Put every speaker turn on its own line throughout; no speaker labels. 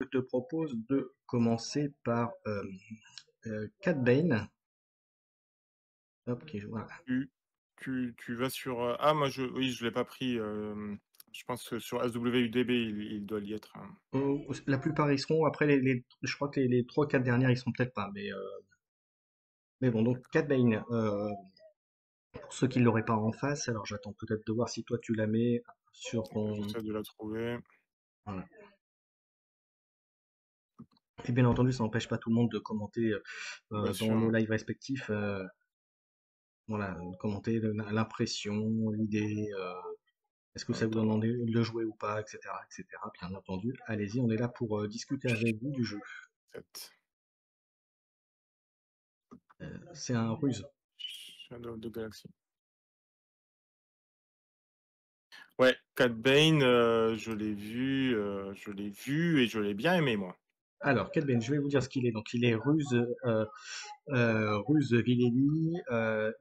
je te propose de commencer par Cat Bane. Hop, voilà.
Tu vas sur. Moi, oui, je l'ai pas pris. Je pense que sur SWUDB, il doit y être.
La plupart y seront. Après, je crois que les 3-4 dernières, ils sont peut-être pas. Mais bon, donc Cat
D'accord.
Bane, pour ceux qui ne l'auraient pas en face, alors j'attends peut-être de voir si toi tu la mets sur ton.
J'essaie de la trouver.
Voilà. Et bien entendu, ça n'empêche pas tout le monde de commenter
Bien
dans nos
sûr.
lives respectifs. Voilà, commenter l'impression, l'idée. Est-ce que ça vous donne
Attends.
envie de le jouer ou pas, etc., etc. Bien entendu, allez-y, on est là pour discuter avec vous du jeu.
7.
C'est un ruse.
Shadow of the Galaxy. Ouais, Cat Bane, je l'ai vu et je l'ai bien aimé, moi.
Alors, Cat Bane, je vais vous dire ce qu'il est. Donc, il est ruse villainy.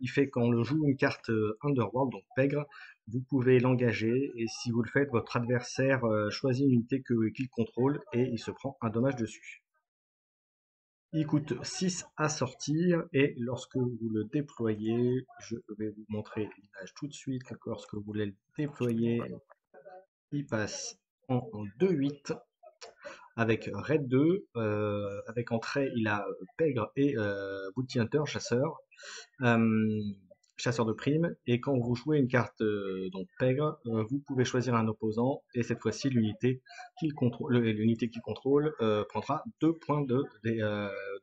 Il fait quand on le joue une carte Underworld, donc pègre, vous pouvez l'engager et si vous le faites, votre adversaire choisit une unité qu'il contrôle et il se prend un dommage dessus. Il coûte 6 à sortir et lorsque vous le déployez, je vais vous montrer l'image tout de suite. Lorsque vous le déployez,
Ouais.
il passe en 2-8 avec Raid 2. Avec entrée, il a Pègre et Bounty Hunter, chasseur. Euh, chasseur de primes. Et quand vous jouez une carte donc Pègre, vous pouvez choisir un opposant et cette fois-ci l'unité qu'il contrôle prendra 2 points de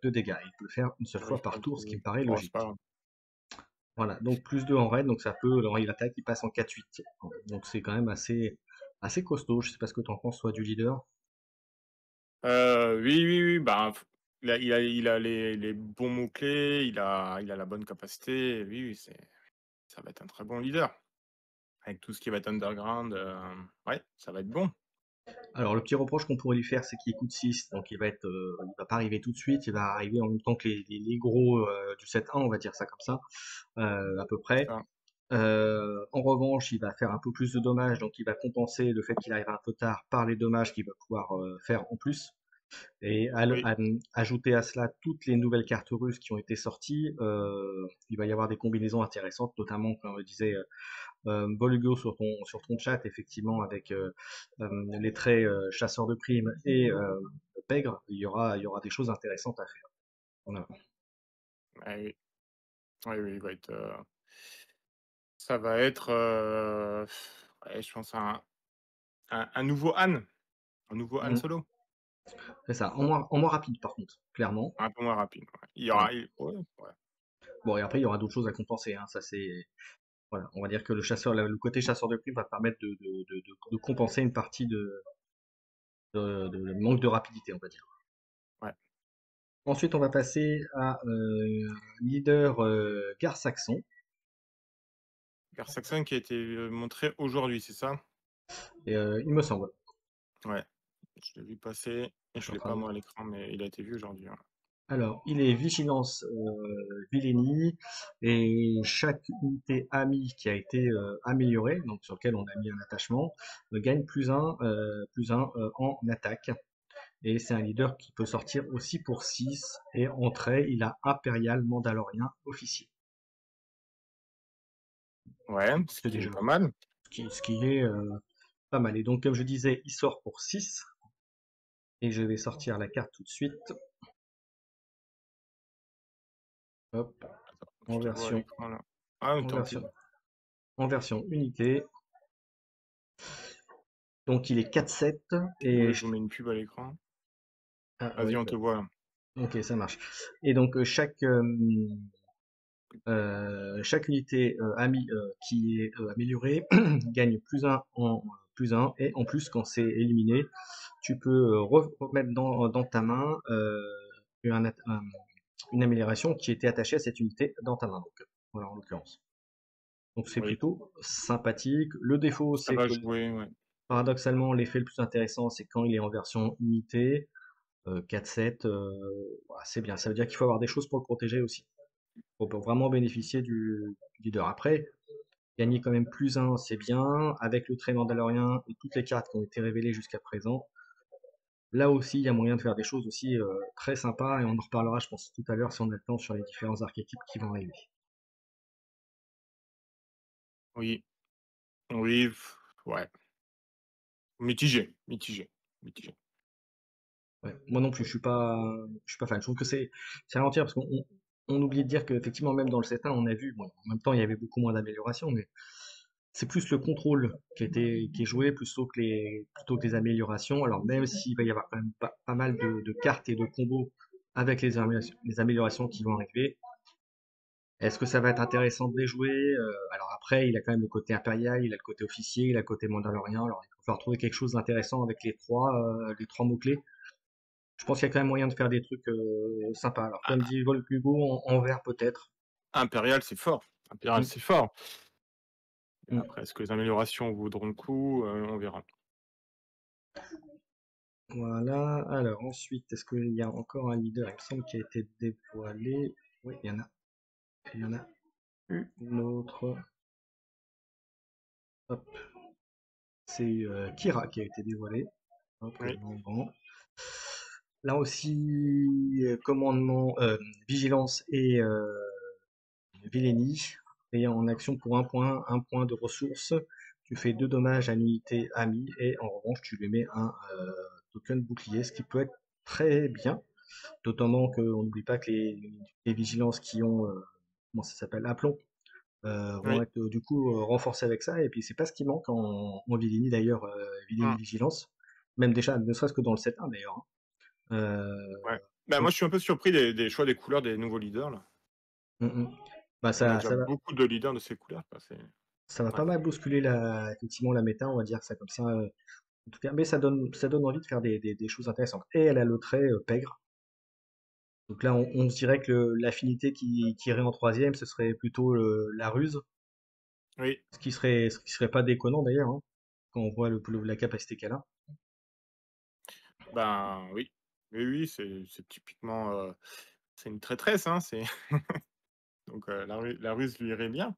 dégâts. Il peut le faire une seule
J'arrive
fois
pas à
par
le
tour, ce qui
trouver.
me paraît
Oh, c'est pas
logique.
grave.
Voilà, donc plus 2 en raid, donc ça peut, alors il attaque, il passe en 4-8. Donc c'est quand même assez costaud. Je sais pas ce que tu en penses, toi, du leader.
Oui, oui, oui. Bah, il a les bons mots-clés, il a la bonne capacité. Oui, oui, ça va être un très bon leader. Avec tout ce qui va être underground, ouais, ça va être bon.
Alors le petit reproche qu'on pourrait lui faire, c'est qu'il coûte 6, donc il va pas arriver tout de suite, il va arriver en même temps que les gros du 7-1, on va dire ça comme ça, à peu
C'est
près.
ça.
En revanche, il va faire un peu plus de dommages, donc il va compenser le fait qu'il arrive un peu tard par les dommages qu'il va pouvoir faire en plus. Et
Oui,
ajouter à cela toutes les nouvelles cartes russes qui ont été sorties, il va y avoir des combinaisons intéressantes, notamment, comme je disais, Bolugo sur ton chat, effectivement, avec les traits chasseur de primes et pègre, il y aura des choses intéressantes à faire. Voilà.
oui, oui, oui, ça va être, ouais, je pense un nouveau Han, un nouveau Han
Mm.
Solo,
C'est ça, en moins rapide par contre, clairement.
un peu moins rapide. Ouais.
Voilà.
Ouais, ouais.
Bon, et après, il y aura d'autres choses à compenser, hein. Ça, c'est, voilà. On va dire que le côté chasseur de primes va permettre de compenser une partie de manque de rapidité, on va dire.
Ouais.
Ensuite, on va passer à leader Gar Saxon.
Gar Saxon qui a été montré aujourd'hui, c'est ça?
Et, il me semble.
Ouais, je l'ai vu passer et
Je suis
je
en
l'ai
train
pas
de...
moi à l'écran, mais il a été vu aujourd'hui. Ouais.
Alors, il est vigilance Villénie et chaque unité amie qui a été améliorée, donc sur lequel on a mis un attachement, gagne plus un en attaque. Et c'est un leader qui peut sortir aussi pour 6 et entrée, il a Impérial Mandalorien officier.
Ouais, ce
C'est
qui est
déjà
pas mal.
ce qui est pas mal. Et donc, comme je disais, il sort pour 6 et je vais sortir la carte tout de suite. Hop, en
Je te vois à
version,
l'écran là. Ah, mais
en
t'es en pub.
version, en version unité. Donc il est 4-7
Tu veux
et
que je vous mets une pub à l'écran?
oui,
Vas-y, on te voit là.
ok, ça marche. Et donc chaque unité qui est améliorée gagne plus un en plus un et en plus quand c'est éliminé, tu peux remettre dans ta main une amélioration qui était attachée à cette unité dans ta main. Donc voilà en l'occurrence. Donc c'est
Oui,
plutôt sympathique. Le défaut
ça
c'est
va
que
jouer, ouais.
paradoxalement l'effet le plus intéressant c'est quand il est en version unité. 4-7, voilà, c'est bien. Ça veut dire qu'il faut avoir des choses pour le protéger aussi. Pour vraiment bénéficier du leader. Après, gagner quand même plus un, c'est bien. Avec le trait mandalorien et toutes les cartes qui ont été révélées jusqu'à présent, Là aussi, il y a moyen de faire des choses aussi très sympas et on en reparlera, je pense, tout à l'heure si on a le temps sur les différents archétypes qui vont arriver.
Oui, oui, ouais, mitigé, mitigé, mitigé.
Ouais. Moi non plus, je suis pas fan. Je trouve que c'est ralentir parce qu'on oublie de dire qu'effectivement, même dans le 7.1, on a vu, bon, en même temps, il y avait beaucoup moins d'améliorations, mais c'est plus le contrôle qui est joué plutôt que les améliorations. Alors même s'il va y avoir quand même pas mal de cartes et de combos avec les améliorations qui vont arriver, est-ce que ça va être intéressant de les jouer? Alors après, il a quand même le côté impérial, il a le côté officier, il a le côté mandalorien. Alors il va falloir trouver quelque chose d'intéressant avec les trois mots-clés. Je pense qu'il y a quand même moyen de faire des trucs sympas. Alors comme
Ah,
dit Volk Hugo, en vert peut-être.
Impérial, c'est fort. Impérial,
Mm,
c'est fort.
mm.
Après, est-ce que les améliorations vaudront le coup? On verra.
Voilà. Alors ensuite, est-ce qu'il y a encore un leader, il me semble, qui a été dévoilé? Oui, il y en a. Il y en a une autre. Hop, c'est Kira qui a été dévoilé. Hop,
Oui,
bon. Là aussi, commandement, vigilance et Villénie. Et en action pour un point de ressources, tu fais 2 dommages à l'unité amie et en revanche tu lui mets un token bouclier, ce qui peut être très bien. Notamment qu'on n'oublie pas que les vigilances qui ont, comment ça s'appelle, aplomb, vont
oui.
être du coup renforcées avec ça. Et puis c'est pas ce qui manque en Villénie d'ailleurs, Villénie
Mmh,
Vigilance. Même déjà, ne serait-ce que dans le 7.1 d'ailleurs, hein.
ouais. Bah, moi,
Donc,
je suis un peu surpris des choix des couleurs des nouveaux leaders, là.
mm, mm. Bah,
On a déjà beaucoup de leaders de ces couleurs, quoi, c'est
ça va
ouais.
pas mal bousculer effectivement la méta, on va dire ça comme ça. En tout cas, mais ça donne envie de faire des choses intéressantes. Et elle a le trait pègre. Donc là, on se dirait que l'affinité qui irait en troisième, ce serait plutôt la ruse,
Oui,
ce qui serait pas déconnant d'ailleurs, hein, quand on voit la capacité qu'elle a.
ben, oui. Oui, oui, c'est typiquement, c'est une traîtresse, hein, c'est donc la ruse lui irait bien.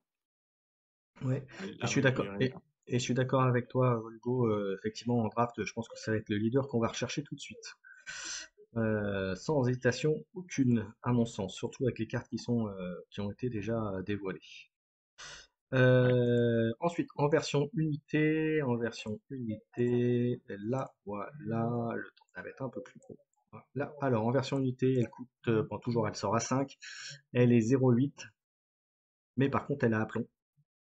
Ouais. Et je
La
suis
ruse lui
d'accord.
irait bien.
Et je suis d'accord avec toi, Hugo. Effectivement, en draft, je pense que ça va être le leader qu'on va rechercher tout de suite. Sans hésitation aucune, à mon sens, surtout avec les cartes qui ont été déjà dévoilées.
Ouais.
Ensuite, en version unité, là, voilà, le temps, ça va être un peu plus gros. Voilà. Alors, en version unité, elle coûte, bon, toujours, elle sort à 5, elle est 0,8, mais par contre, elle a aplomb.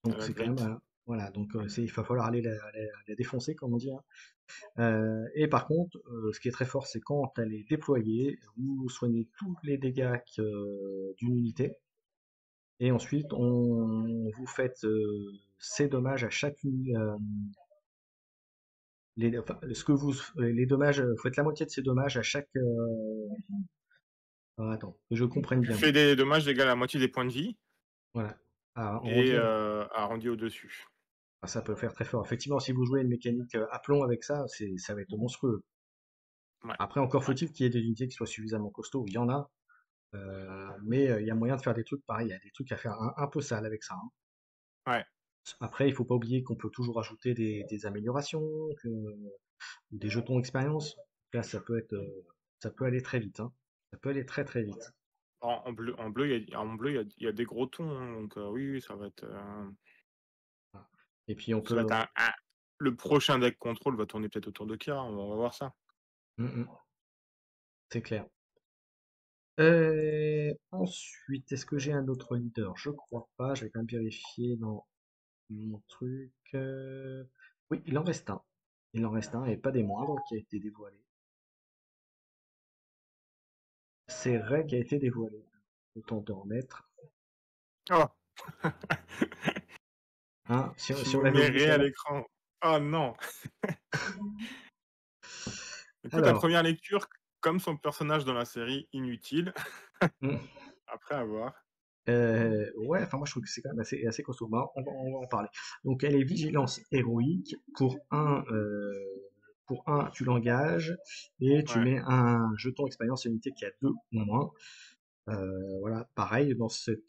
À
Donc,
la
c'est quand même,
grit.
voilà, donc il va falloir aller la défoncer, comme on dit, hein. Et par contre, ce qui est très fort, c'est quand elle est déployée, vous soignez tous les dégâts d'une unité. Et ensuite, vous faites ces dommages à chaque enfin, les dommages, vous faites la moitié de ces dommages à chaque. Alors, attends, que je comprenne
Tu
bien.
fais des dommages égaux à la moitié des points de vie
Voilà. À
et
arrondir,
arrondi au-dessus.
ça peut faire très fort. Effectivement, si vous jouez une mécanique à plomb avec ça, ça va être monstrueux.
Ouais,
Après, encore
ouais,
faut-il qu'il y ait des unités qui soient suffisamment costauds. Il y en a, mais il y a moyen de faire des trucs pareils. Il y a des trucs à faire un peu sale avec ça, hein.
ouais.
Après, il faut pas oublier qu'on peut toujours ajouter des améliorations, des jetons expérience. Là, ça peut aller très vite, hein. Ça peut aller très très vite.
En bleu, il y a des gros tons, hein, donc oui, oui,
Voilà. Et puis on
ça va
peut.
être le prochain deck contrôle va tourner peut-être autour de Kira, on va voir ça.
C'est clair. Ensuite, est-ce que j'ai un autre leader? Je crois pas. Je vais quand même vérifier dans mon truc. Oui, il en reste un. Il en reste un et pas des moindres qui a été dévoilé. C'est Ray qui a été dévoilé. Autant te remettre.
Oh!
Hein,
Tu
si on
me
l'avait
mets
oublié tout
Ré
à
à
l'heure.
l'écran. Oh non! Écoute, à
Alors,
première lecture, comme son personnage dans la série, inutile,
hmm,
après avoir.
ouais, enfin moi je trouve que c'est quand même assez costaud. Bah, on va en parler. Donc elle est vigilance héroïque. Pour un, tu l'engages et tu
Ouais,
mets un jeton expérience unité qui a 2 ou moins. Voilà, pareil, dans cette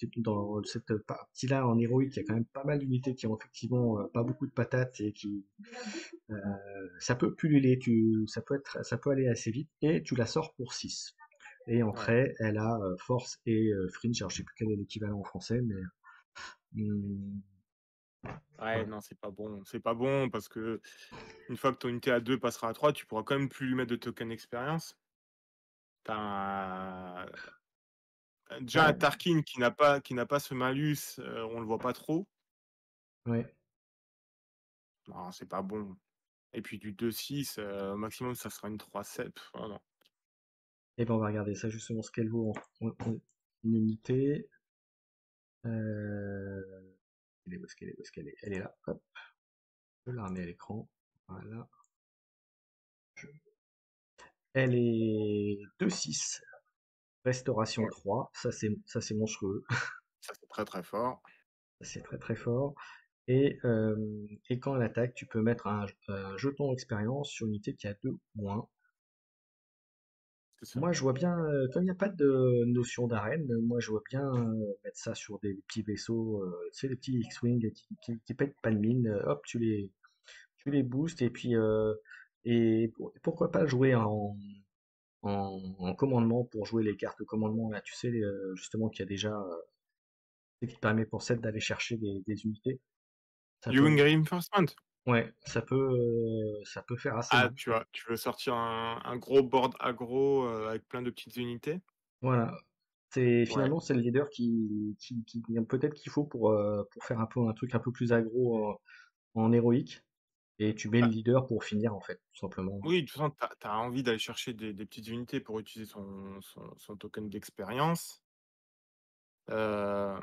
partie-là en héroïque, il y a quand même pas mal d'unités qui ont effectivement pas beaucoup de patates et qui euh, ça peut pulluler, ça peut aller assez vite et tu la sors pour 6. Et en
Ouais.
trait, elle a force et fringe, alors je sais plus quel est l'équivalent en français, mais hum,
Ouais,
voilà.
non, c'est pas bon. C'est pas bon parce que une fois que ton unité à 2 passera à 3, tu pourras quand même plus lui mettre de token expérience. T'as déjà un
Ouais,
Tarkin qui n'a pas ce malus, on le voit pas trop.
ouais.
Non, c'est pas bon. Et puis du 2-6, au maximum, ça sera une 3-7. Oh non.
Et ben on va regarder ça justement ce qu'elle vaut en unité. Euh, où est-ce qu'elle est, où est-ce qu'elle est? Elle est là. Hop, je la remets à l'écran. Voilà. Elle est 2-6, restauration
Ouais,
3. Ça c'est monstrueux.
ça c'est très très fort.
Ça, c'est très très fort. Et quand elle attaque, tu peux mettre un jeton expérience sur une unité qui a 2 ou 1.
C'est ça.
Moi, je vois bien, comme il n'y a pas de notion d'arène, moi, je vois bien mettre ça sur des petits vaisseaux, tu sais, les petits X-Wing qui pètent pas de mine. Hop, tu les boostes et puis, pourquoi pas jouer en commandement pour jouer les cartes commandement, là, tu sais, justement, qu'il y a déjà, qui te permet pour 7 d'aller chercher des unités. Ça peut,
Ewing Reinforcement.
ouais, ça peut faire assez
Ah,
mal.
tu veux sortir un gros board aggro avec plein de petites unités?
Voilà.
Ouais.
Finalement, c'est le leader peut-être qu'il faut pour faire un peu un truc un peu plus aggro en héroïque. Et tu mets le
Bah,
leader pour finir, en fait, tout simplement.
oui, de toute façon, tu as envie d'aller chercher des petites unités pour utiliser son token d'expérience. Hem,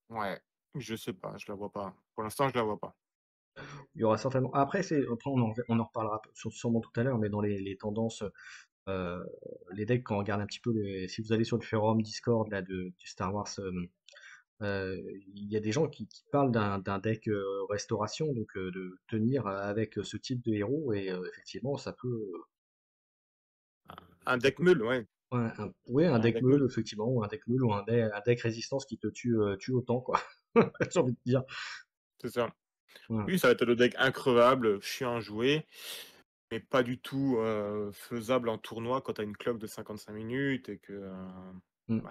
ouais, je sais pas, je la vois pas. Pour l'instant, je la vois pas.
Il y aura certainement. Après, on en reparlera sûrement tout à l'heure, mais dans les tendances, euh, les decks, quand on regarde un petit peu, si vous allez sur le forum Discord là, du Star Wars, euh, il y a des gens qui parlent d'un deck restauration, donc de tenir avec ce type de héros, et effectivement,
Un
ça
deck
peut
meule, ouais,
ouais, ouais, un
un
deck
deck meule,
meule, effectivement, ou un deck meule, ou un deck résistance qui te tue autant, quoi. J'ai envie de dire.
c'est ça.
Voilà.
Oui, ça va être le deck increvable, chiant à jouer, mais pas du tout, faisable en tournoi quand tu as une clock de 55 minutes et que, ouais.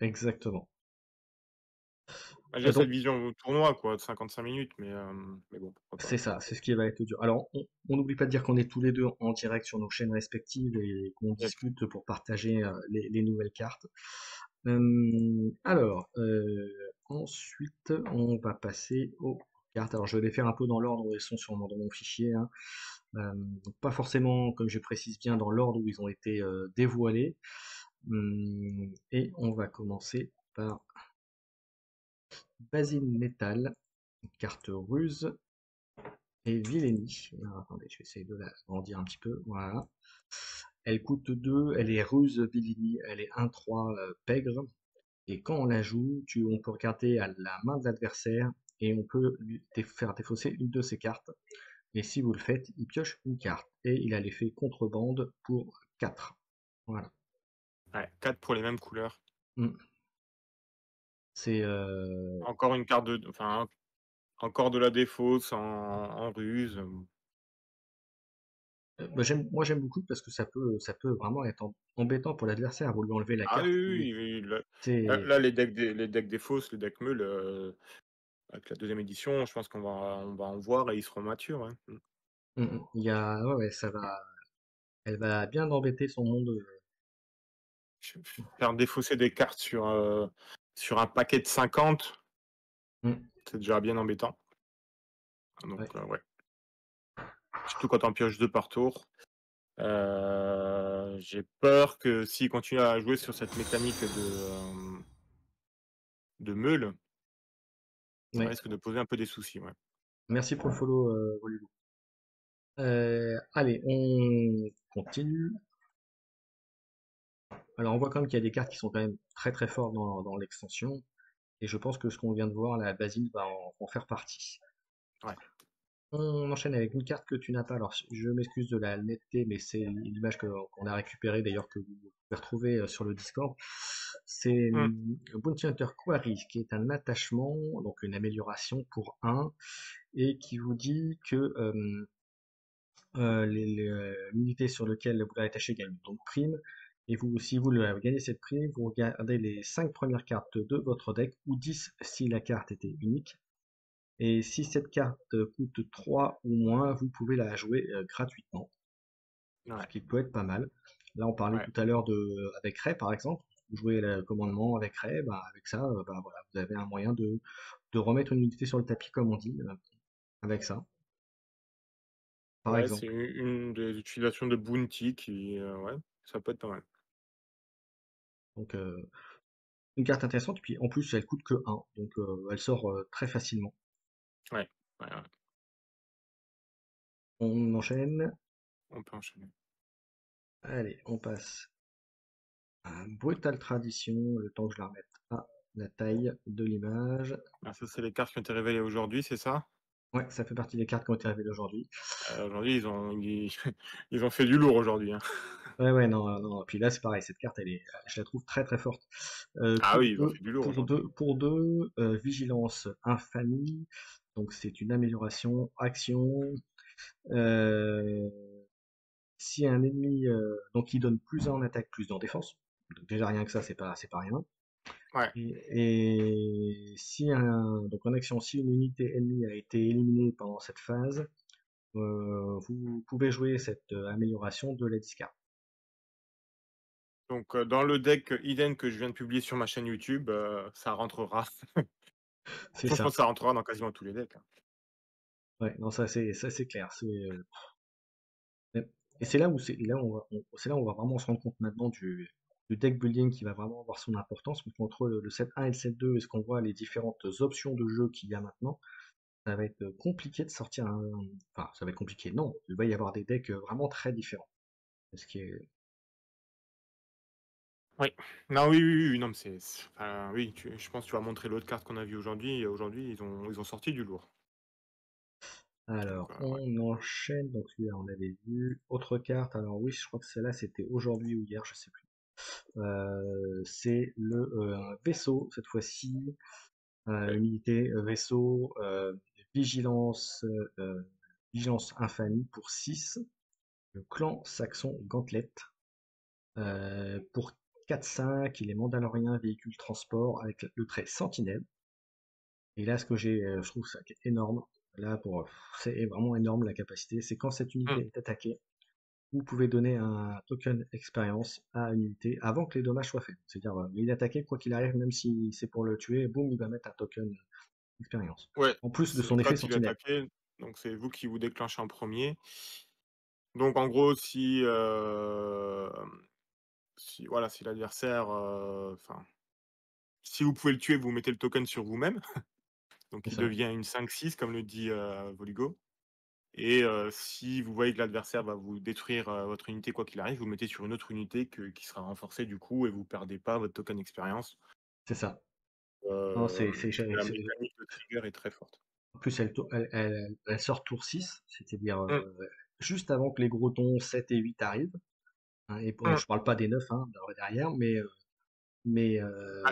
Exactement.
Bah, j'ai cette
Donc,
vision au tournoi quoi, de 55 minutes, mais bon, pourquoi
c'est
pas.
ça, c'est ce qui va être dur. Alors, on n'oublie pas de dire qu'on est tous les deux en direct sur nos chaînes respectives et qu'on
Yep.
discute pour partager les nouvelles cartes. Ensuite, on va passer aux cartes. Alors, je vais les faire un peu dans l'ordre où elles sont dans mon fichier, hein. Donc pas forcément, comme je précise bien, dans l'ordre où ils ont été dévoilés. Et on va commencer par Basile Métal, carte ruse et Villénie. Alors, attendez, je vais essayer de la grandir un petit peu. Voilà. Elle coûte 2, elle est ruse Villénie, elle est 1-3 pègre. Et quand on la joue, on peut regarder à la main de l'adversaire et on peut lui faire défausser une de ses cartes. Et si vous le faites, il pioche une carte. Et il a l'effet contrebande pour 4. Voilà.
Ouais, 4 pour les mêmes couleurs.
Mm. C'est
Encore une carte de enfin, encore de la défausse en ruse,
bah, moi j'aime beaucoup parce que ça peut vraiment être embêtant pour l'adversaire. Vous lui enlevez la
ah oui,
carte
oui, oui, oui,
c'est
là, les decks défausses, les decks meules, avec la deuxième édition, je pense on va en voir et ils seront matures, ouais.
Il y a ouais, ouais, elle va bien embêter son monde.
Faire défausser des cartes sur un paquet de 50,
Mm,
c'est déjà bien embêtant. Donc
ouais.
ouais. Surtout quand on pioche 2 par tour. J'ai peur que s'il continue à jouer sur cette mécanique de meule, ça
Ouais.
risque de poser un peu des soucis, ouais.
Merci pour le follow, Volulu. Allez, on continue. Alors on voit quand même qu'il y a des cartes qui sont quand même très très fortes dans l'extension. Et je pense que ce qu'on vient de voir, la Basile va en faire partie.
Ouais.
On enchaîne avec une carte que tu n'as pas. Alors, je m'excuse de la netteté, mais c'est l'image qu'on a récupérée d'ailleurs que pouvez retrouver sur le Discord. C'est
Mmh.
Bounty Hunter Quarry, qui est un attachement, donc une amélioration pour un, et qui vous dit que l'unité sur laquelle vous l'avez attaché gagne donc prime. Et vous, si vous gagnez cette prime, vous regardez les 5 premières cartes de votre deck, ou 10 si la carte était unique. Et si cette carte coûte 3 ou moins, vous pouvez la jouer gratuitement, ce
Ouais,
qui peut être pas mal. Là, on parlait
ouais.
tout à l'heure avec Ray, par exemple. Vous jouez le commandement avec Ray, bah, avec ça, bah, voilà, vous avez un moyen de remettre une unité sur le tapis, comme on dit, avec ça, par
Ouais, c'est
exemple.
une des utilisations de Bounty qui, ouais, ça peut être pas mal.
Donc, une carte intéressante, puis en plus, elle coûte que 1, donc elle sort très facilement.
Ouais, ouais, ouais,
On enchaîne.
on peut enchaîner.
Allez, on passe à Brutal Tradition, le temps que je la remette à la taille de l'image.
Ah, ça, c'est les cartes qui ont été révélées aujourd'hui, c'est ça?
Ouais, ça fait partie des cartes qui ont été révélées aujourd'hui.
Aujourd'hui, ils ont fait du lourd aujourd'hui, hein.
Ouais, ouais, non, non. Puis là, c'est pareil, cette carte, je la trouve très très forte.
Ah oui, ils ont fait du lourd aujourd'hui.
Pour deux, vigilance infamie. Donc c'est une amélioration, action. Euh, Si un ennemi, donc il donne plus 1 en attaque, plus en défense. Donc déjà rien que ça, c'est pas rien.
Ouais,
Et si donc en action, si une unité ennemie a été éliminée pendant cette phase, vous pouvez jouer cette amélioration de la discard.
donc dans le deck Eden que je viens de publier sur ma chaîne YouTube, ça rentrera.
C'est
Je pense
ça.
que ça rentrera dans quasiment tous les decks, hein.
Ouais, non, ça c'est clair. Et c'est là où c'est là où on va vraiment se rendre compte maintenant du deck building qui va vraiment avoir son importance. Parce qu'entre le set 1 et le set 2, et ce qu'on voit les différentes options de jeu qu'il y a maintenant, ça va être compliqué de sortir un. Enfin, ça va être compliqué. Non, il va y avoir des decks vraiment très différents. Ce qui est.
Oui. Non, oui, oui, oui, oui, non, mais enfin, oui, je pense que tu vas montrer l'autre carte qu'on a vue aujourd'hui. Et aujourd'hui, ils ont sorti du lourd. Donc,
Alors,
ouais.
on enchaîne. Donc, celui-là, on avait vu. Autre carte. Alors, oui, je crois que celle-là, c'était aujourd'hui ou hier, je sais plus. C'est le vaisseau, cette fois-ci.
Ouais.
Unité, vaisseau, vigilance, vigilance infamie pour 6. Le clan saxon Gauntlet. Pour 4-5, il est mandalorien, véhicule transport avec le trait sentinelle. Et là, ce que je trouve ça énorme. Là, c'est vraiment énorme la capacité. C'est quand cette
Mmh.
unité est attaquée, vous pouvez donner un token expérience à une unité avant que les dommages soient faits. C'est-à-dire, il est attaqué, quoi qu'il arrive, même si c'est pour le tuer, boum, il va mettre un token expérience.
Ouais,
En plus de
c'est
son effet
quand il est
sentinelle.
attaqué, donc c'est vous qui vous déclenchez en premier. Donc en gros, si voilà, si l'adversaire, enfin, si vous pouvez le tuer, vous mettez le token sur vous-même, donc
C'est
il
ça.
devient une 5-6 comme le dit, Voligo. Et si vous voyez que l'adversaire va vous détruire, votre unité quoi qu'il arrive, vous le mettez sur une autre unité qui sera renforcée du coup et vous perdez pas votre token expérience.
C'est ça. Non,
La mécanique de trigger est très forte.
en plus, elle sort tour 6, c'est-à-dire
Mmh,
juste avant que les gros tons 7 et 8 arrivent. Hein, et
mmh.
je parle pas des 9 hein, derrière,
Ah,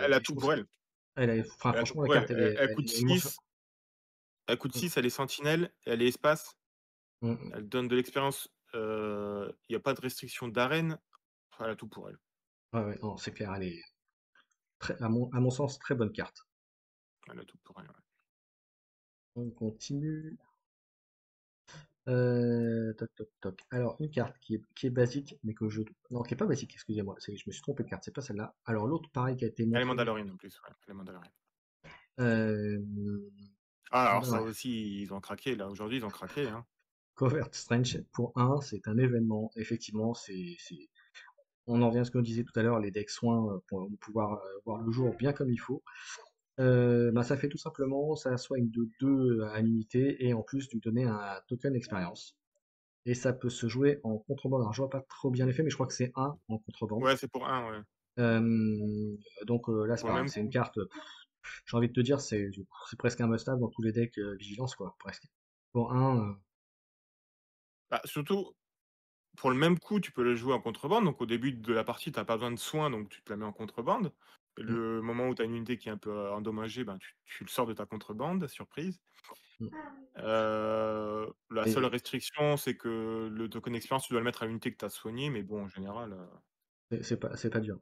elle a
je
tout
trouve
pour elle.
enfin,
Elle a tout
franchement, la
pour elle.
carte,
Elle
elle
coûte
est immense.
6, elle coûte
Mm,
6, elle est sentinelle, elle est espace,
mm, mm.
elle donne de l'expérience, il y a pas de restriction d'arène. Elle a tout pour elle.
Ouais, ouais, non, c'est clair, elle est à mon sens, très bonne carte.
Elle a tout pour elle, ouais.
On continue. Toc, toc, toc. Alors, une carte qui est basique, mais que je. Non, qui est pas basique, excusez-moi. Je me suis trompé de carte, c'est pas celle-là. Alors, l'autre, pareil, qui a été
Elle est
montré.
mandalorienne en plus, ouais, elle est mandalorienne.
Euh,
Ah alors ça
ouais.
aussi, ils ont craqué là, aujourd'hui ils ont craqué, hein.
Covert Strange pour un, c'est un événement. Effectivement, on en revient à ce qu'on disait tout à l'heure, les decks soins pour pouvoir voir le jour bien comme il faut. Bah, ça fait tout simplement, ça soigne de 2 à l'unité et en plus lui donner un token expérience. Et ça peut se jouer en contrebande. Alors je vois pas trop bien l'effet, mais je crois que c'est un en contrebande.
Ouais, c'est pour un, ouais.
Donc là
Ça
c'est
vaut le
pareil,
même
c'est une
coup.
carte, j'ai envie de te dire, c'est presque un must-have dans tous les decks vigilance quoi, presque. Pour un,
Bah, surtout, pour le même coup, tu peux le jouer en contrebande. Donc au début de la partie, tu as pas besoin de soins, donc tu te la mets en contrebande. Et
Mm,
le moment où tu as une unité qui est un peu endommagée, ben, tu le sors de ta contrebande, surprise.
mm.
La seule
Et
restriction, c'est que le token expérience, tu dois le mettre à l'unité que tu as soignée, mais bon, en général,
c'est pas dur.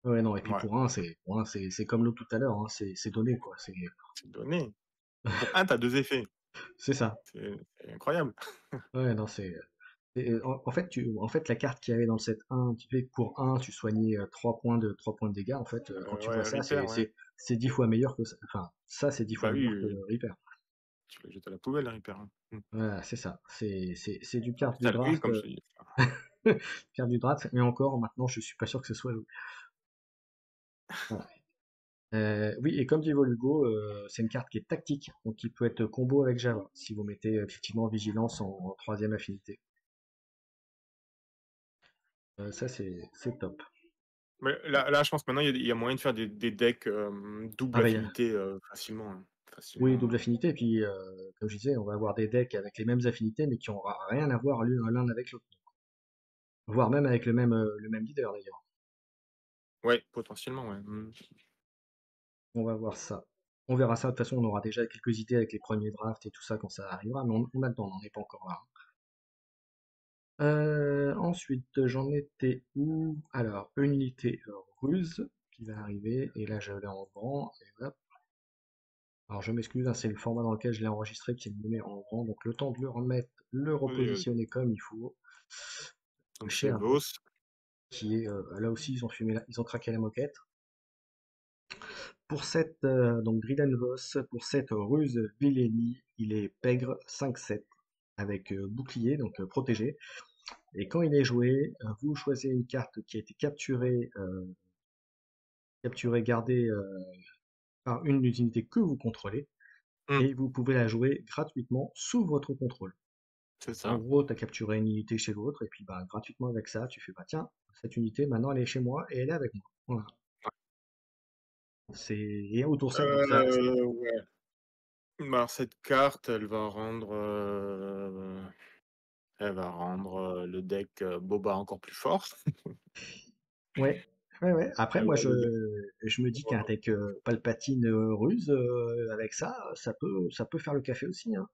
Ouais, non, et puis
ouais,
pour un, c'est comme l'autre tout à l'heure, hein, c'est donné, quoi.
c'est donné. Pour un, tu as 2 effets.
C'est ça.
C'est incroyable.
Ouais, non, en fait, la carte qu'il y avait dans le set 1, tu fais que pour un, tu soignais 3 points de dégâts. En fait, quand tu vois
Ouais,
ça,
Reaper, ouais.
c'est 10 fois meilleur que ça. Enfin, ça, c'est 10 fois
Bah oui,
meilleur que Reaper.
tu le jettes à la poubelle, Reaper, hein.
Voilà, c'est ça. C'est du
En
carte
plus,
du
oui,
draft.
comme je te dis.
Carte du draft, mais encore, maintenant, je suis pas sûr que ce soit. Voilà. Oui, et comme dit Volugo, c'est une carte qui est tactique, donc qui peut être combo avec Java, si vous mettez effectivement Vigilance en troisième affinité. Ça, c'est top.
Mais là, je pense maintenant, il y a moyen de faire des decks double
Ah bah,
affinité facilement, hein.
oui,
Facilement.
double affinité, et puis, comme je disais, on va avoir des decks avec les mêmes affinités, mais qui n'auront rien à voir l'un avec l'autre. Voire même avec le même leader, d'ailleurs.
Ouais, potentiellement, ouais.
On va voir ça. On verra ça, de toute façon, on aura déjà quelques idées avec les premiers drafts et tout ça quand ça arrivera, mais on a le temps, on n'en est pas encore là. Ensuite, j'en étais où? Alors, une unité ruse qui va arriver, et là je l'ai en grand, et hop. Alors je m'excuse, hein, c'est le format dans lequel je l'ai enregistré qui me le met en grand, donc le temps de le remettre, le
Vas-y, vas-y.
repositionner comme il faut.
Donc c'est
Cher
Vos.
qui est là aussi ils ont craqué la moquette. Pour cette donc Gridenvos, pour cette ruse Villénie, il est pègre 5-7 avec bouclier, donc protégé. Et quand il est joué, vous choisissez une carte qui a été capturée, gardée par une des unités que vous contrôlez,
Mmh,
et vous pouvez la jouer gratuitement sous votre contrôle.
c'est
En
ça.
gros, tu as capturé une unité chez l'autre, et puis bah, gratuitement avec ça, tu fais bah tiens, cette unité maintenant elle est chez moi et elle est avec moi. Voilà. Et au tour 7, donc ça,
Ouais. Bah, alors cette carte, elle va rendre le deck Boba encore plus fort.
ouais. Ouais, ouais. Après,
Elle
moi,
va le deck
je me dis qu'un deck Palpatine ruse, avec ça, ça peut faire le café aussi, hein.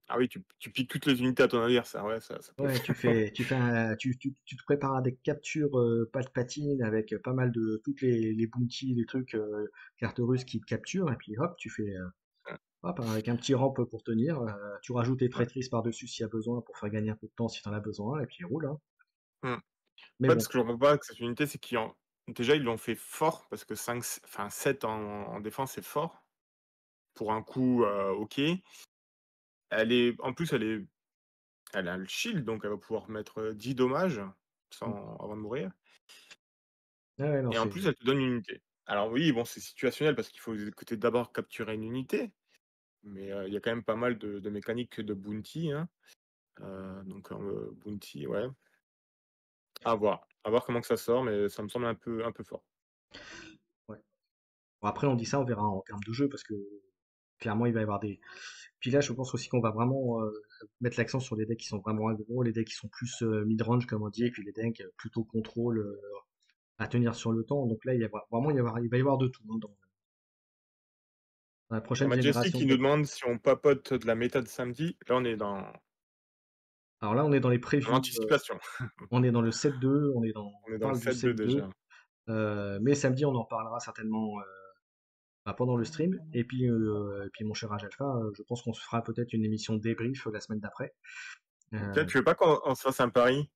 Ah oui, tu piques toutes les unités à ton adversaire, ouais, ça peut le
Ouais, tu
faire.
fais, tu fais tu te prépares un deck capture Palpatine avec pas mal de toutes les bounties, les trucs, cartes russes qui te capturent, et puis hop, tu fais, hop, avec un petit ramp pour tenir, tu rajoutes tes
Ouais.
traîtrises par-dessus s'il y a besoin pour faire gagner un peu de temps si t'en as besoin, et puis roule, hein.
Mmh.
Mais
En fait,
bon,
ce que je comprends pas avec cette unité, c'est qu'ils ont déjà, ils l'ont fait fort parce que 5, enfin 7 en défense, c'est fort. Pour un coup, OK. En plus, elle a le shield, donc elle va pouvoir mettre 10 dommages
mm.
avant de mourir.
Ouais, ouais, non,
Et en plus, elle te donne une unité. Alors oui, bon, c'est situationnel parce qu'il faut que tu d'abord capturer une unité, mais il y a quand même pas mal de mécaniques de bounty, hein. Donc bounty, ouais, à voir. À voir comment que ça sort, mais ça me semble un peu fort.
ouais. Bon, après, on dit ça, on verra en termes de jeu, parce que clairement, il va y avoir des. Puis là, je pense aussi qu'on va vraiment mettre l'accent sur les decks qui sont vraiment aggro, les decks qui sont plus mid-range, comme on dit, et puis les decks plutôt contrôle à tenir sur le temps. Donc là, il va y avoir de tout, hein, dans la
Il y a
prochaine
Majestic
génération
qui
de
nous
decks.
demande si on papote de la méta de samedi. Là, on est dans
Alors là, on est dans les previews,
l'anticipation.
on est dans le 7-2,
On est
on
dans le
parle du
7-2
7-2,
déjà.
mais samedi, on en parlera certainement bah, pendant le stream. Et puis mon cher Raj Alpha, je pense qu'on se fera peut-être une émission débrief la semaine d'après.
Tiens,
Euh,
tu veux pas qu'on se fasse un pari?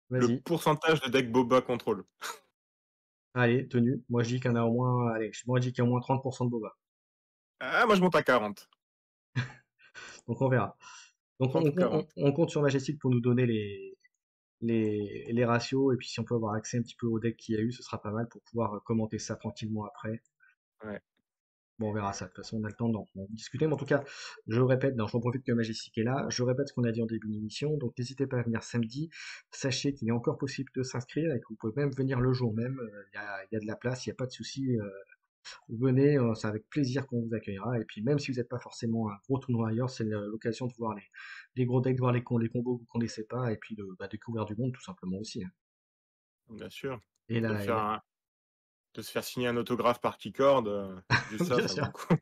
Le
Vas-y,
pourcentage de deck Boba contrôle.
allez, tenue. Moi, je dis qu'il y en a au moins, allez, moi, je dis qu'il y a au moins 30% de Boba.
Ah, moi je monte à 40.
Donc on verra. Donc
30 ou 40.
on compte sur Majestic pour nous donner les ratios, et puis si on peut avoir accès un petit peu au deck qu'il y a eu, ce sera pas mal pour pouvoir commenter ça tranquillement après.
Ouais.
Bon, on verra ça. De toute façon, on a le temps d'en discuter. Mais en tout cas, je répète, non, j'en profite que Majestic est là. Je répète ce qu'on a dit en début d'émission. Donc, n'hésitez pas à venir samedi. Sachez qu'il est encore possible de s'inscrire et que vous pouvez même venir le jour même. Il y a de la place, il n'y a pas de souci. venez, c'est avec plaisir qu'on vous accueillera. Et puis même si vous n'êtes pas forcément un gros tournoi ailleurs, c'est l'occasion de voir les gros decks, de voir les combos que vous connaissez pas, et puis de découvrir du monde tout simplement aussi, hein.
Bien sûr.
Et
De
là, et
faire
là,
un de se faire signer un autographe par Keycord, juste ça,
bien
ça vaut
sûr.
le coup.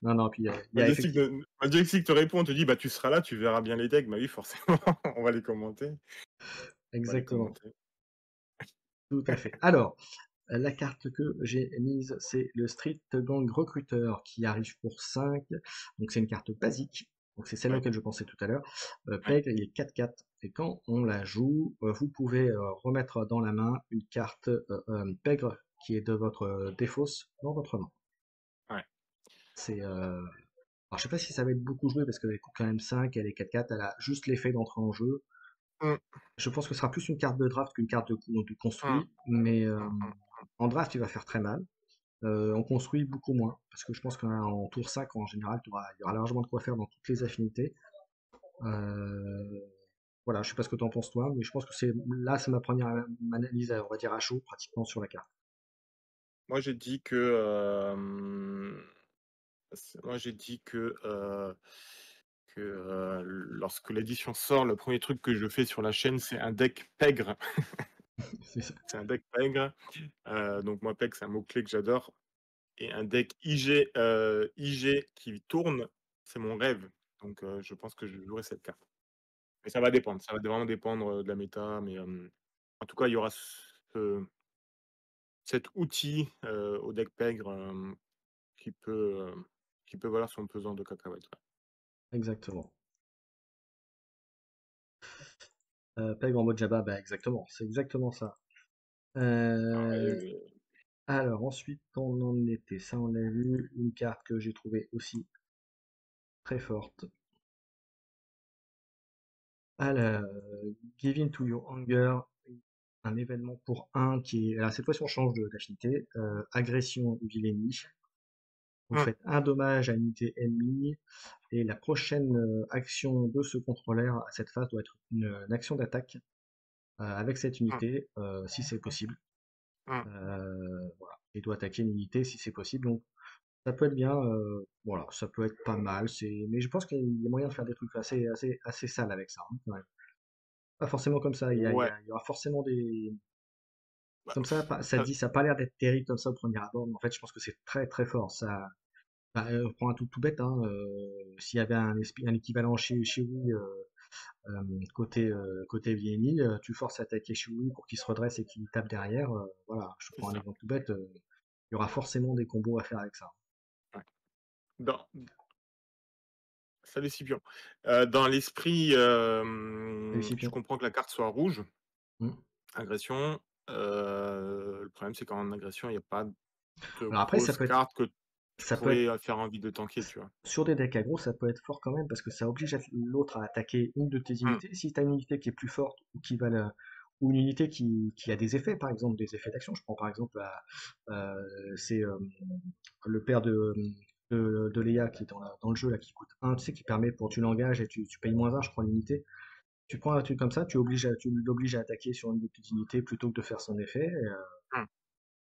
Non, non, puis il y a
Majestic
effectivement,
Majestic te répond, on te dit: «Bah, tu seras là, tu verras bien les decks». Bah oui, forcément, on va les commenter, on va les
exactement,
commenter.
tout à fait. Alors, la carte que j'ai mise, c'est le Street Gang Recruiter qui arrive pour 5. Donc c'est une carte basique. Donc c'est celle
Ouais,
auquel je pensais tout à l'heure.
ouais.
Peg, il est 4-4. Et quand on la joue, vous pouvez remettre dans la main une carte Pègre qui est de votre défausse dans votre main.
Ouais.
C'est, alors je sais pas si ça va être beaucoup joué parce qu'elle coûte quand même 5, elle est 4-4, elle a juste l'effet d'entrer en jeu.
Mmh,
Je pense que ce sera plus une carte de draft qu'une carte de
mmh,
construit, mais
mmh, mmh.
en draft il va faire très mal. On construit beaucoup moins, parce que je pense qu'en tour 5, en général, il y aura largement de quoi faire dans toutes les affinités. Euh, voilà, je sais pas ce que tu en penses toi, mais je pense que c'est ma première analyse, on va dire à chaud, pratiquement sur la carte.
Moi, j'ai dit que, moi, j'ai dit lorsque l'édition sort, le premier truc que je fais sur la chaîne, c'est un deck pègre.
C'est ça.
C'est un deck pègre. Donc moi, pègre, c'est un mot-clé que j'adore. Et un deck IG qui tourne, c'est mon rêve. Donc je pense que je jouerai cette carte. Mais ça va dépendre, ça va vraiment dépendre, de la méta, mais en tout cas, il y aura cet outil, au deck pègre, qui peut, qui peut valoir son pesant de cacahuètes, ouais.
Exactement. Peg en mode Jabba, bah exactement, c'est exactement ça.
Ah
Euh,
et
alors ensuite, on en était, ça on a vu, une carte que j'ai trouvée aussi très forte. Alors, Give In To Your Hunger, un événement pour un qui est. Alors cette fois-ci on change d'affinité. Agression vilainie. Vous
mmh,
faites un dommage à une unité ennemie et la prochaine action de ce contrôleur à cette phase doit être une action d'attaque avec cette
mmh,
unité si c'est possible.
mmh,
Voilà. Il doit attaquer une unité si c'est possible. Donc ça peut être bien. Voilà, ça peut être pas mal. Mais je pense qu'il y a moyen de faire des trucs assez sales avec ça, hein, quand même. Pas forcément comme ça.
ouais,
Il y aura forcément des.
bah,
Comme ça,
ça
ça a pas l'air d'être terrible comme ça au premier abord, mais en fait, je pense que c'est très très fort. Ça, bah, prends un tout bête, hein, s'il y avait un équivalent chez Wii côté VNI, tu forces à attaquer chez Wii pour qu'il se redresse et qu'il tape derrière. Voilà, je te
c'est
prends un
ça,
exemple tout bête. Il y aura forcément des combos à faire avec ça.
ouais. Dans Salut Scipion. Dans l'esprit,
Salut
je
Scipion.
comprends que la carte soit rouge,
Mm.
agression. Le problème, c'est qu'en agression, il y a pas de
Alors après,
grosses cartes que tu
ça peut être
pourrais, faire envie de tanker, tu vois?
sur des decks aggro, ça peut être fort quand même parce que ça oblige l'autre à attaquer une de tes
Mmh,
unités. Si tu as une unité qui est plus forte ou une unité qui a des effets, par exemple des effets d'action, je prends par exemple c'est le père de Léa qui est dans le jeu là qui coûte 1, tu sais, qui permet pour tu l'engages et tu payes -1, je crois, l'unité. Tu prends un truc comme ça, tu l'obliges à attaquer sur une de tes unités plutôt que de faire son effet.
mmh.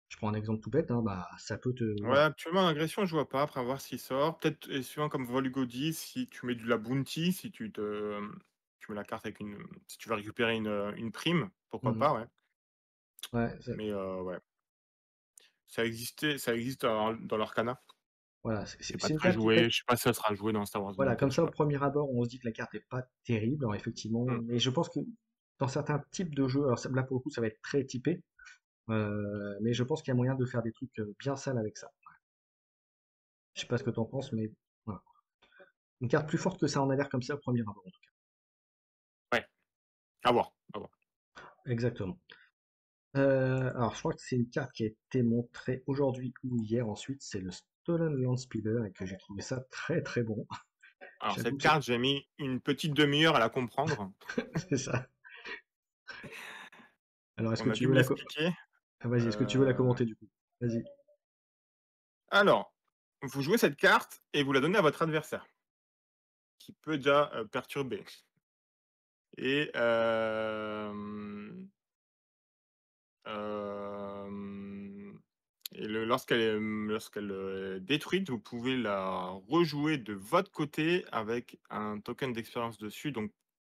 Je prends un exemple tout bête, hein, bah ça peut te.
Ouais,
Voilà.
actuellement, en agression, je vois pas. Après, à voir s'il sort. Peut-être, et suivant comme Volugo dit, si tu mets de la bounty, si tu mets la carte avec si tu veux récupérer une prime, pourquoi
Mhm.
pas, ouais.
Ouais,
Mais ouais, ça existe dans l'Arcana.
voilà,
C'est pas
c'est une
très
carte qui
joué.
peut.
Je sais pas si ça sera joué dans Star Wars
Voilà,
Limited,
comme
je sais
ça, au
pas.
premier abord, on se dit que la carte est pas terrible, alors effectivement,
Mmh,
mais je pense que dans certains types de jeux, alors là pour le coup, ça va être très typé, mais je pense qu'il y a moyen de faire des trucs bien sales avec ça. Je sais pas ce que t'en penses, mais voilà. Une carte plus forte que ça en a l'air comme ça au premier abord, en tout
ouais, à voir, à voir.
cas. Exactement. Alors, je crois que c'est une carte qui a été montrée aujourd'hui ou hier. Ensuite, c'est le Stolen Land Speeder et que j'ai trouvé ça très très bon.
Alors
J'avoue
cette
que
carte, j'ai mis une petite demi-heure à la comprendre.
c'est ça. Alors, est-ce que
On a
tu
dû
veux
me
la
l'expliquer.
ah, vas-y, est-ce que tu veux la
Heu,
commenter du coup? Vas-y.
alors, vous jouez cette carte et vous la donnez à votre adversaire, qui peut déjà, perturber. Et hem, hem lorsqu'elle est détruite, vous pouvez la rejouer de votre côté avec un token d'expérience dessus, donc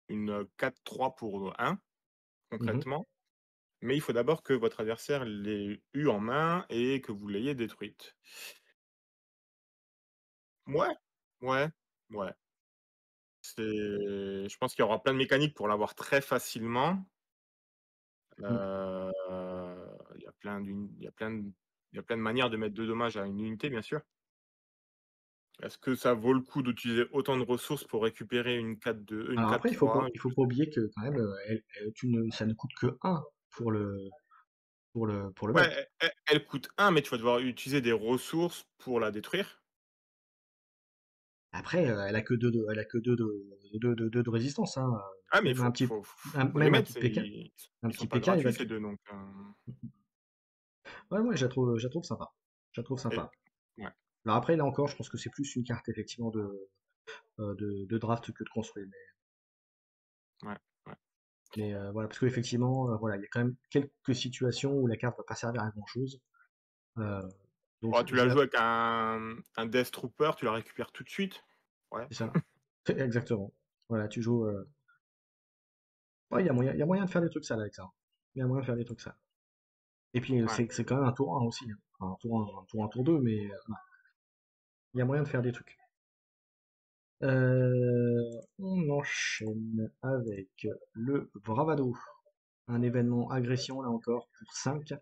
une, 4-3 pour 1
Mmh.
concrètement. Mais il faut d'abord que votre adversaire l'ait eu en main et que vous l'ayez détruite. Ouais, ouais, ouais. Je pense qu'il y aura plein de mécaniques pour l'avoir très facilement.
Mmh.
Il y a plein d'uni il y a plein de manières de mettre 2 dommages à une unité, bien sûr. Est-ce que ça vaut le coup d'utiliser autant de ressources pour récupérer une
Alors après,
4-3?
il faut pas oublier que quand même, tu ne ça ne coûte que 1 pour pour le
Ouais,
mettre.
elle coûte 1, mais tu vas devoir utiliser des ressources pour la détruire.
Après, elle a que 2 de résistance, hein,
Ah, mais il
même un
faut
petit
faut faut les
même un
mettre,
petit PK un
ils sont
petit
pas
PK, il va
gratuits
te
ces 2 donc
ouais, ouais, je la trouve sympa. Je la trouve
et
sympa.
ouais,
Alors après, là encore, je pense que c'est plus une carte effectivement de draft que de construit.
ouais, ouais.
Mais voilà, parce qu'effectivement, voilà, il y a quand même quelques situations où la carte va pas servir à grand-chose. Heu, donc
Oh, tu
je
la
la
joues avec un Death Trooper, tu la récupères tout de suite. Ouais,
c'est ça. Exactement. Voilà, tu joues, ouais, il y a moyen de faire des trucs sales avec ça. Il y a moyen de faire des trucs sales. Et puis,
ouais.
c'est quand même un tour 1 aussi, hein. Enfin, un tour 2, mais il y a moyen de faire des trucs. On enchaîne avec le Bravado. Un événement agression, là encore, pour 5.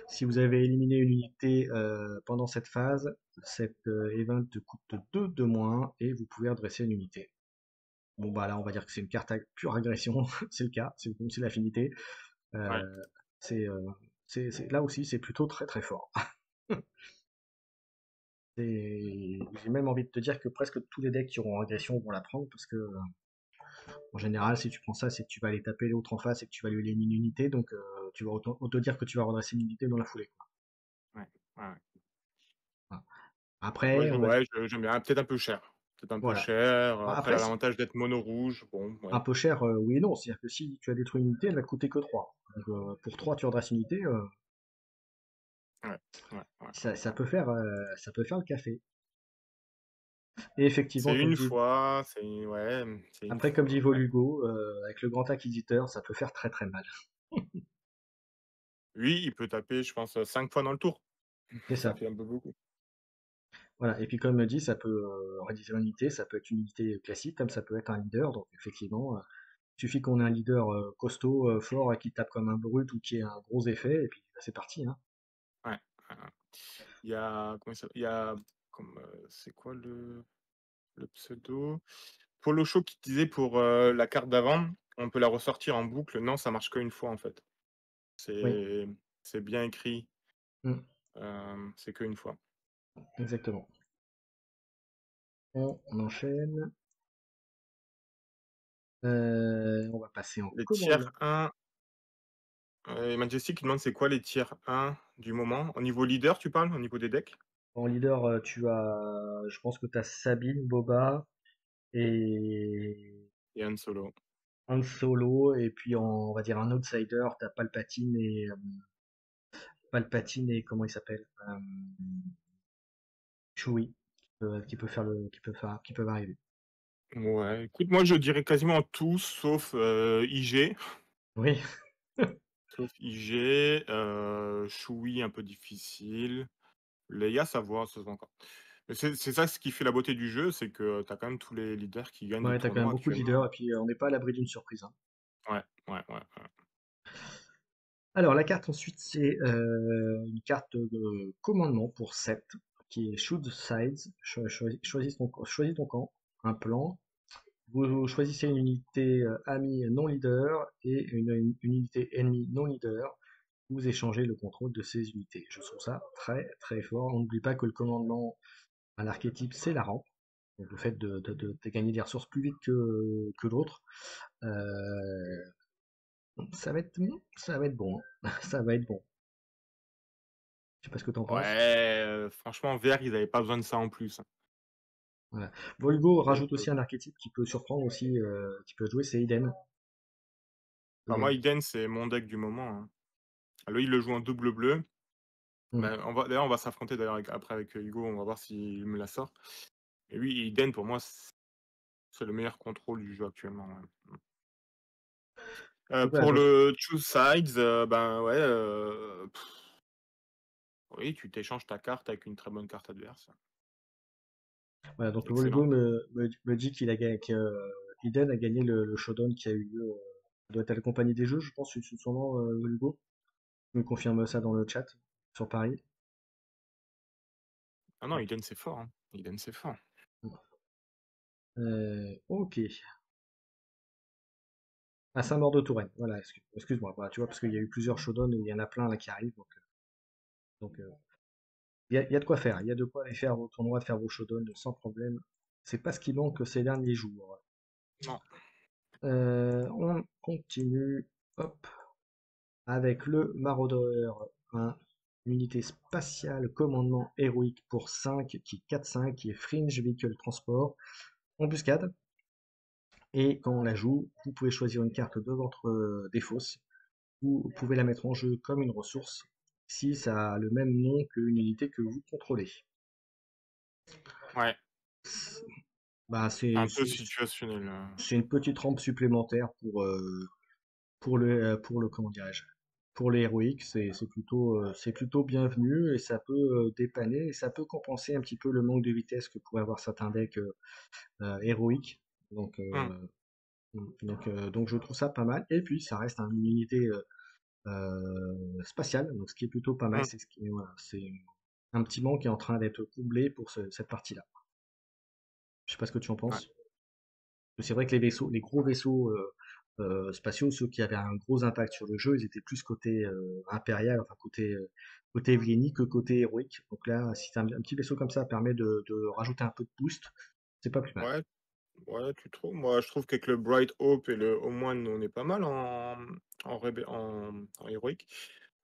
Si vous avez éliminé une unité pendant cette phase, cet event te coûte 2 de moins et vous pouvez redresser une unité. Bon bah là on va dire que c'est une carte pure agression, c'est le cas, c'est l'affinité.
Ouais.
Euh, c'est là aussi c'est plutôt très très fort. J'ai même envie de te dire que presque tous les decks qui auront agression vont la prendre parce que en général si tu prends ça c'est que tu vas aller taper l'autre en face et que tu vas lui éliminer une unité donc tu vas autant dire que tu vas redresser une unité dans la foulée, quoi.
Ouais, ouais, ouais.
Voilà.
Moi,
Après on va dire
j'aime bien. Peut-être un peu cher. Peut-être un peu
voilà.
cher.
Bah,
Après, elle
après
a l'avantage d'être mono rouge. Bon,
un
ouais.
peu cher, oui et non. C'est-à-dire que si tu as détruit une unité, elle va te coûter que 3. Donc pour 3 tu redresses une unité,
Ouais, ouais, ouais, ouais.
ça peut faire le café. Et effectivement,
C'est une fois, c'est une
comme dit
fois. Ouais.
Volugo, avec le grand inquisiteur, ça peut faire très très mal.
Lui, il peut taper, je pense, 5 fois dans le tour.
C'est
Ça
ça.
fait un peu beaucoup.
Voilà. Et puis comme dit, ça peut rédiger une unité, ça peut être une unité classique, comme ça peut être un leader. Donc effectivement, il suffit qu'on ait un leader costaud, fort, et qui tape comme un brut ou qui ait un gros effet, et puis bah, c'est parti, hein.
Ouais, ouais, ouais. Il y a comment il s'appelle? Il y a comme, c'est quoi le pseudo? Polo Show qui disait pour, la carte d'avant, on peut la ressortir en boucle. Non, ça marche qu'une fois, en fait.
Oui,
C'est c'est bien écrit,
mm,
c'est qu'une fois.
exactement. On enchaîne. On va passer en
Les tiers
commandement.
1, Majestic qui demande c'est quoi les tiers 1 du moment? Au niveau leader, tu parles? Au niveau des decks?
En leader, je pense que tu as Sabine, Boba et
Et Han Solo.
Han Solo, et puis on va dire un outsider, tu as Palpatine et comment il s'appelle? Chewie, qui peuvent arriver.
Ouais, écoute, moi je dirais quasiment tous sauf, IG.
Oui,
Sauf IG, Chewie un peu difficile. Leia ça se voit encore. Mais c'est ça ce qui fait la beauté du jeu, c'est que tu as quand même tous les leaders qui gagnent des
ouais, t'as quand même
tournois
beaucoup de
actuellement.
leaders, et puis on n'est pas à l'abri d'une surprise, hein.
Ouais, ouais, ouais, ouais.
Alors la carte ensuite, c'est une carte de commandement pour 7 qui est Shoot Sides. Choisis ton camp, un plan. Vous choisissez une unité amie non leader et une unité ennemie non leader. Vous échangez le contrôle de ces unités. Je trouve ça très très fort. On n'oublie pas que le commandement, un archétype, c'est la rampe. Donc le fait de gagner des ressources plus vite que l'autre. Euh, ça va être bon, hein. Ça va être bon. Je sais pas ce que t'en penses.
Ouais, franchement vert, ils avaient pas besoin de ça en plus, hein.
Voilà. Volgo
Ils avaient
rajoute
pas
aussi un archétype qui peut surprendre aussi, qui peut jouer, c'est Eden.
Moi Iden, c'est mon deck du moment, hein. Lui, il le joue en double bleu.
Mmh.
Bah, on va s'affronter d'ailleurs après avec Hugo, on va voir s'il me la sort. Et oui, Eden pour moi, c'est le meilleur contrôle du jeu actuellement, ouais.
Donc voilà,
Pour
donc
le Choose Sides, ben, ouais, oui, tu t'échanges ta carte avec une très bonne carte adverse.
voilà, donc Volgo
Excellent.
me dit qu'il a gagné, que Eden a gagné le showdown qui a eu lieu, doit être à la Compagnie des Jeux, je pense, c'est son nom, Volgo. Il me confirme ça dans le chat sur Paris.
Ah non, Eden c'est fort, hein. Eden c'est fort.
Ok. À Saint-Maur de Touraine. Voilà, excuse-moi. Voilà, tu vois, parce qu'il y a eu plusieurs showdowns et il y en a plein là qui arrivent. Donc, il y a de quoi faire. Il y a de quoi aller faire vos tournois, faire vos showdowns sans problème. C'est pas ce qui manque ces derniers jours.
Non.
On continue. Hop. Avec le Maraudeur. Une unité spatiale commandement héroïque pour 5 qui est 4-5, qui est Fringe Vehicle Transport. Embuscade. Et quand on la joue, vous pouvez choisir une carte de votre des fosses. Vous pouvez la mettre en jeu comme une ressource si ça a le même nom qu'une unité que vous contrôlez.
Ouais,
Bah,
un peu situationnel,
c'est une petite rampe supplémentaire pour le comment dirais-je, pour les héroïques. C'est plutôt bienvenu et ça peut dépanner et ça peut compenser un petit peu le manque de vitesse que pourraient avoir certains decks héroïques. Donc,
Mmh,
donc je trouve ça pas mal. Et puis ça reste une unité spatiale, donc ce qui est plutôt pas mal.
mmh,
Voilà, c'est un petit manque qui est en train d'être comblé pour cette partie-là. Je sais pas ce que tu en
ouais,
penses. C'est vrai que les vaisseaux, les gros vaisseaux spatiaux, ceux qui avaient un gros impact sur le jeu, ils étaient plus côté impérial, enfin côté Evieni que côté héroïque. Donc là, si un petit vaisseau comme ça permet de rajouter un peu de boost, c'est pas plus mal.
ouais, ouais, tu trouves? Moi, je trouve qu'avec le Bright Hope et le Homeone, on est pas mal en héroïque.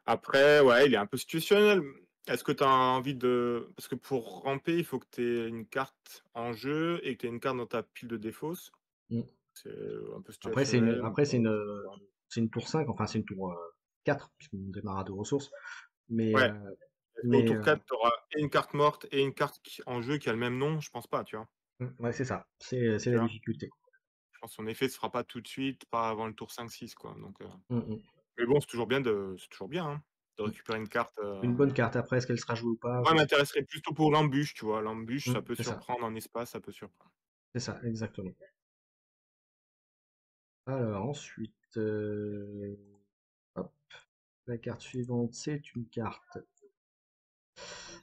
Après, ouais, il est un peu situationnel. Est-ce que tu as envie de parce que pour ramper, il faut que tu aies une carte en jeu et que tu aies une carte dans ta pile de défausse.
Mm.
C'est un peu
Après, c'est une,
situationnel,
après, c'est une,
ouais.
c'est une tour 5, enfin c'est une tour 4, puisqu'on démarre à deux ressources. Mais,
Ouais.
euh,
Est-ce qu'au
mais
tour 4, tu auras et une carte morte et une carte en jeu qui a le même nom? Je pense pas, tu vois?
ouais, c'est ça, c'est
Tu
la
vois?
difficulté.
Je pense que son effet se fera pas tout de suite, pas avant le tour 5-6 quoi, donc
Mm, mm,
mais bon, c'est toujours bien, hein, de
mm.
récupérer une carte,
Une bonne carte. Après, est-ce qu'elle sera jouée ou pas?
moi,
Je
elle
sais pas.
m'intéresserait plutôt pour l'embûche, tu vois? L'embûche, ça peut
C'est ça,
surprendre en espace, ça peut surprendre.
c'est ça, exactement. Alors ensuite, hop, la carte suivante, c'est une carte.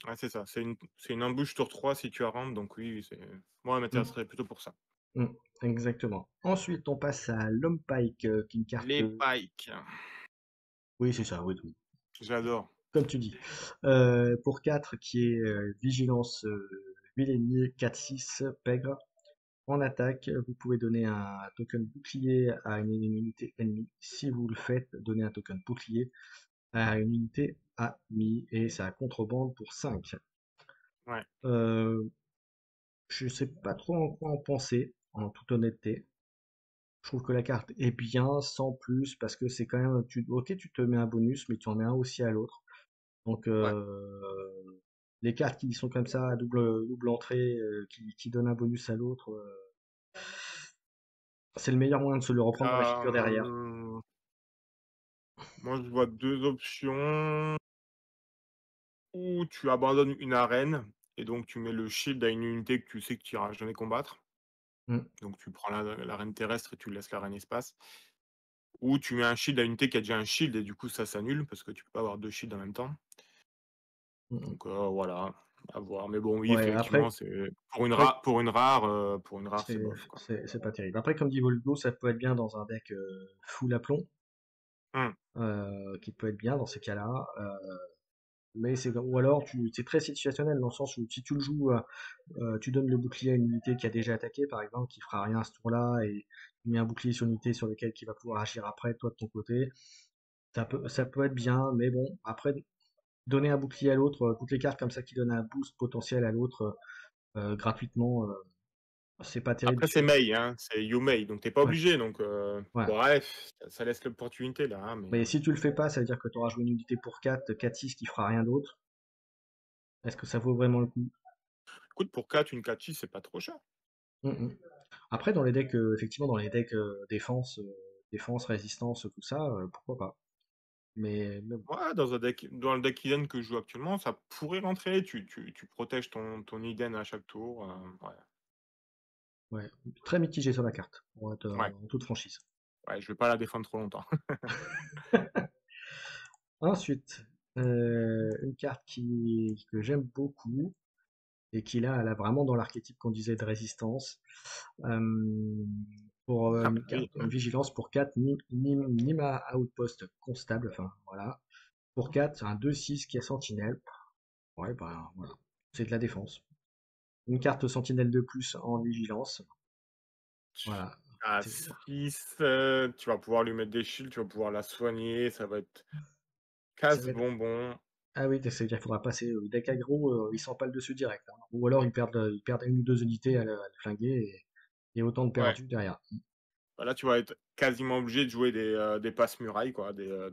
Ouais, c'est ça, c'est une embûche tour 3 si tu as rampe, donc oui, c'est moi, elle
Mm,
m'intéresserait plutôt pour ça.
mm, exactement. Ensuite, on passe à l'Homme Pike, qui est une carte.
Les pikes,
Oui, c'est ça, oui, oui,
j'adore.
comme tu dis. Pour 4 qui est Vigilance Villénier 4-6 Pègre. En attaque, vous pouvez donner un token bouclier à une unité ennemie. Si vous le faites, donnez un token bouclier à une unité amie et ça a contrebande pour 5.
Ouais,
Euh, je sais pas trop en quoi en penser, en toute honnêteté. Je trouve que la carte est bien, sans plus, parce que c'est quand même, ok, tu te mets un bonus, mais tu en mets un aussi à l'autre. Donc,
ouais.
les cartes qui sont comme ça, à double entrée, qui donnent un bonus à l'autre, c'est le meilleur moyen de se le reprendre dans la figure derrière.
Moi, je vois 2 options. Ou tu abandonnes une arène et donc tu mets le shield à une unité que tu sais que tu iras jamais combattre.
Mm,
Donc tu prends l'arène terrestre et tu laisses l'arène espace. Ou tu mets un shield à une unité qui a déjà un shield et du coup ça s'annule parce que tu peux pas avoir 2 shields en même temps.
mm, mm.
Donc voilà, à voir. Mais bon, oui,
Ouais,
effectivement, c'est
après,
pour une rare, c'est
c'est
bof, quoi.
c'est pas terrible. Après, comme dit Volgo, ça peut être bien dans un deck full aplomb,
Mmh,
qui peut être bien dans ces cas-là. Mais ou alors c'est très situationnel dans le sens où si tu le joues, tu donnes le bouclier à une unité qui a déjà attaqué, par exemple, qui fera rien à ce tour-là, et tu mets un bouclier sur une unité sur lequel qui va pouvoir agir après, toi de ton côté. Ça peut être bien, mais bon, après, donner un bouclier à l'autre, toutes les cartes comme ça qui donnent un boost potentiel à l'autre gratuitement, c'est pas terrible.
après c'est Mei, hein, c'est You Mei, donc tu pas
Ouais,
obligé donc
ouais.
bref, ça laisse l'opportunité là, hein, mais
Mais si tu le fais pas, ça veut dire que tu auras joué une unité pour 4, 4-6 qui fera rien d'autre. Est-ce que ça vaut vraiment le coup?
Écoute, pour 4 une 4-6, c'est pas trop cher.
Mmh mh. Après dans les decks, effectivement dans les decks, défense, résistance, tout ça, pourquoi pas. Mais bon,
Ouais, dans le deck Eden que je joue actuellement, ça pourrait rentrer. Tu protèges ton Eden à chaque tour, ouais.
ouais, très mitigé sur la carte, pour être,
Ouais,
en toute franchise.
ouais, je vais pas la défendre trop longtemps.
Ensuite, une carte que j'aime beaucoup et qui là, elle a vraiment dans l'archétype qu'on disait de résistance. Hem, pour,
Ah bah
une carte
oui.
une vigilance pour 4 Nîmes Outpost constable, enfin voilà. Pour 4 un 2/6 qui est sentinelle. Ouais, bah voilà, c'est de la défense. Une carte sentinelle de plus en vigilance. Voilà.
À
C'est
6, tu vas pouvoir lui mettre des shields, tu vas pouvoir la soigner, ça va être
ça va être
casse-bonbon.
ah oui, ça veut dire qu'il faudra passer, deck aggro, il sent pas le dessus direct, hein. Ou alors ils perdent 1 ou 2 unités à le flinguer et autant de
Ouais,
perdus derrière.
bah là, tu vas être quasiment obligé de jouer des passe-murailles, quoi, des
Bah,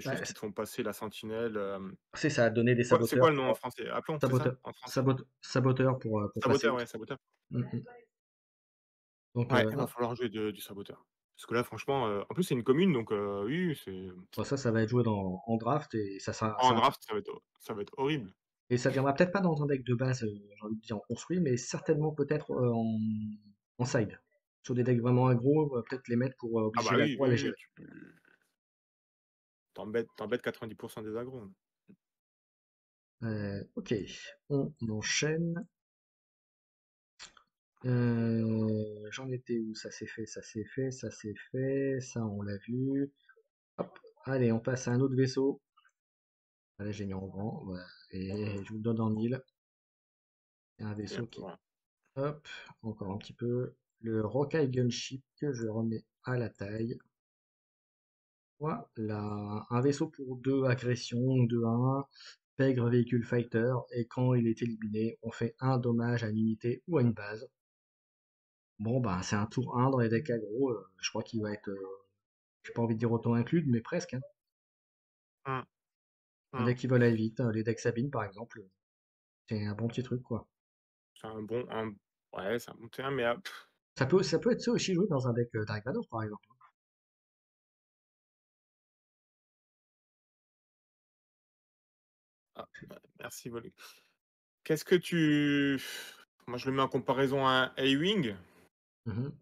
choses qui te font passer la sentinelle,
c'est ça, donner des
c'est quoi
saboteurs
le nom
pour,
en français? Aplomb, c'est ça? En français?
saboteurs pour passer
Saboteur, ouais,
outre.
saboteur.
Mmh mh. Donc
Ouais, il va
non,
falloir jouer du saboteur. Parce que là, franchement, en plus, c'est une commune, donc oui, oui, c'est
bah, ça va être joué en draft et
en draft, ça va être horrible.
et ça viendra peut-être pas dans un deck de base, j'ai envie de dire en construit, mais certainement peut-être, en side. Sur des decks vraiment aggro, peut-être les mettre pour,
Ah bah
obliger
oui,
l'aggro à
oui,
les
oui,
gérer.
tu tu embêtes 90 des agros.
OK, on enchaîne. J'en étais où? Ça s'est fait, ça s'est fait, ça s'est fait, ça on l'a vu. Hop, allez, on passe à un autre vaisseau. Allez, j'ai mis en grand, voilà. Et je vous le donne en mille. C'est un
Tiens,
vaisseau qui,
voilà.
hop, encore un petit peu. Le Rockeye Gunship que je remets à la taille. Voilà, un vaisseau pour 2 agressions, 2-1, pègre véhicule fighter, et quand il est éliminé, on fait un dommage à une unité ou à une base. Bon, bah, c'est un tour 1 dans les decks aggro, je crois qu'il va être, j'ai pas envie de dire autant inclus, mais presque, hein.
Mmh,
Un
mmh.
deck qui vole à vite, les decks Sabine par exemple, c'est un bon petit truc quoi.
C'est un bon ouais, c'est un bon terrain, mais
Ça peut être ça aussi joué dans un deck Dark Vador par exemple.
merci Volu. Qu'est-ce que tu moi, je le mets en comparaison à un A-Wing.
Mhm.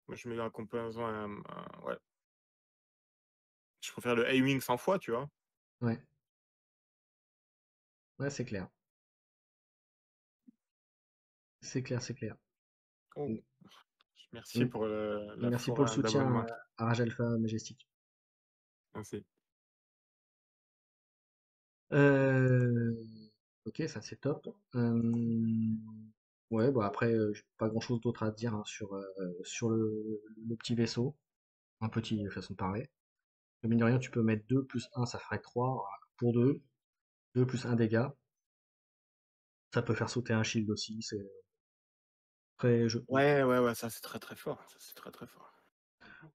Moi, je mets en comparaison à ouais, je préfère le A-Wing 100 fois, tu vois?
Ouais, ouais c'est clair. C'est clair, c'est clair.
Oh,
Mm.
merci
Mm.
pour la
Merci pour le
forêt
soutien
d'abonnement.
à Rage Alpha Majestic.
Merci.
Euh, ok, ça c'est top. Ouais, bah après, j'ai pas grand chose d'autre à dire hein, sur le petit vaisseau. Un petit, façon de parler. Mine de rien, tu peux mettre 2 plus un ça ferait 3 pour 2. 2 plus un dégât. Ça peut faire sauter un shield aussi. C'est très,
Ouais, ouais, ouais, ça, c'est très, très fort. Ça, c'est très, très fort.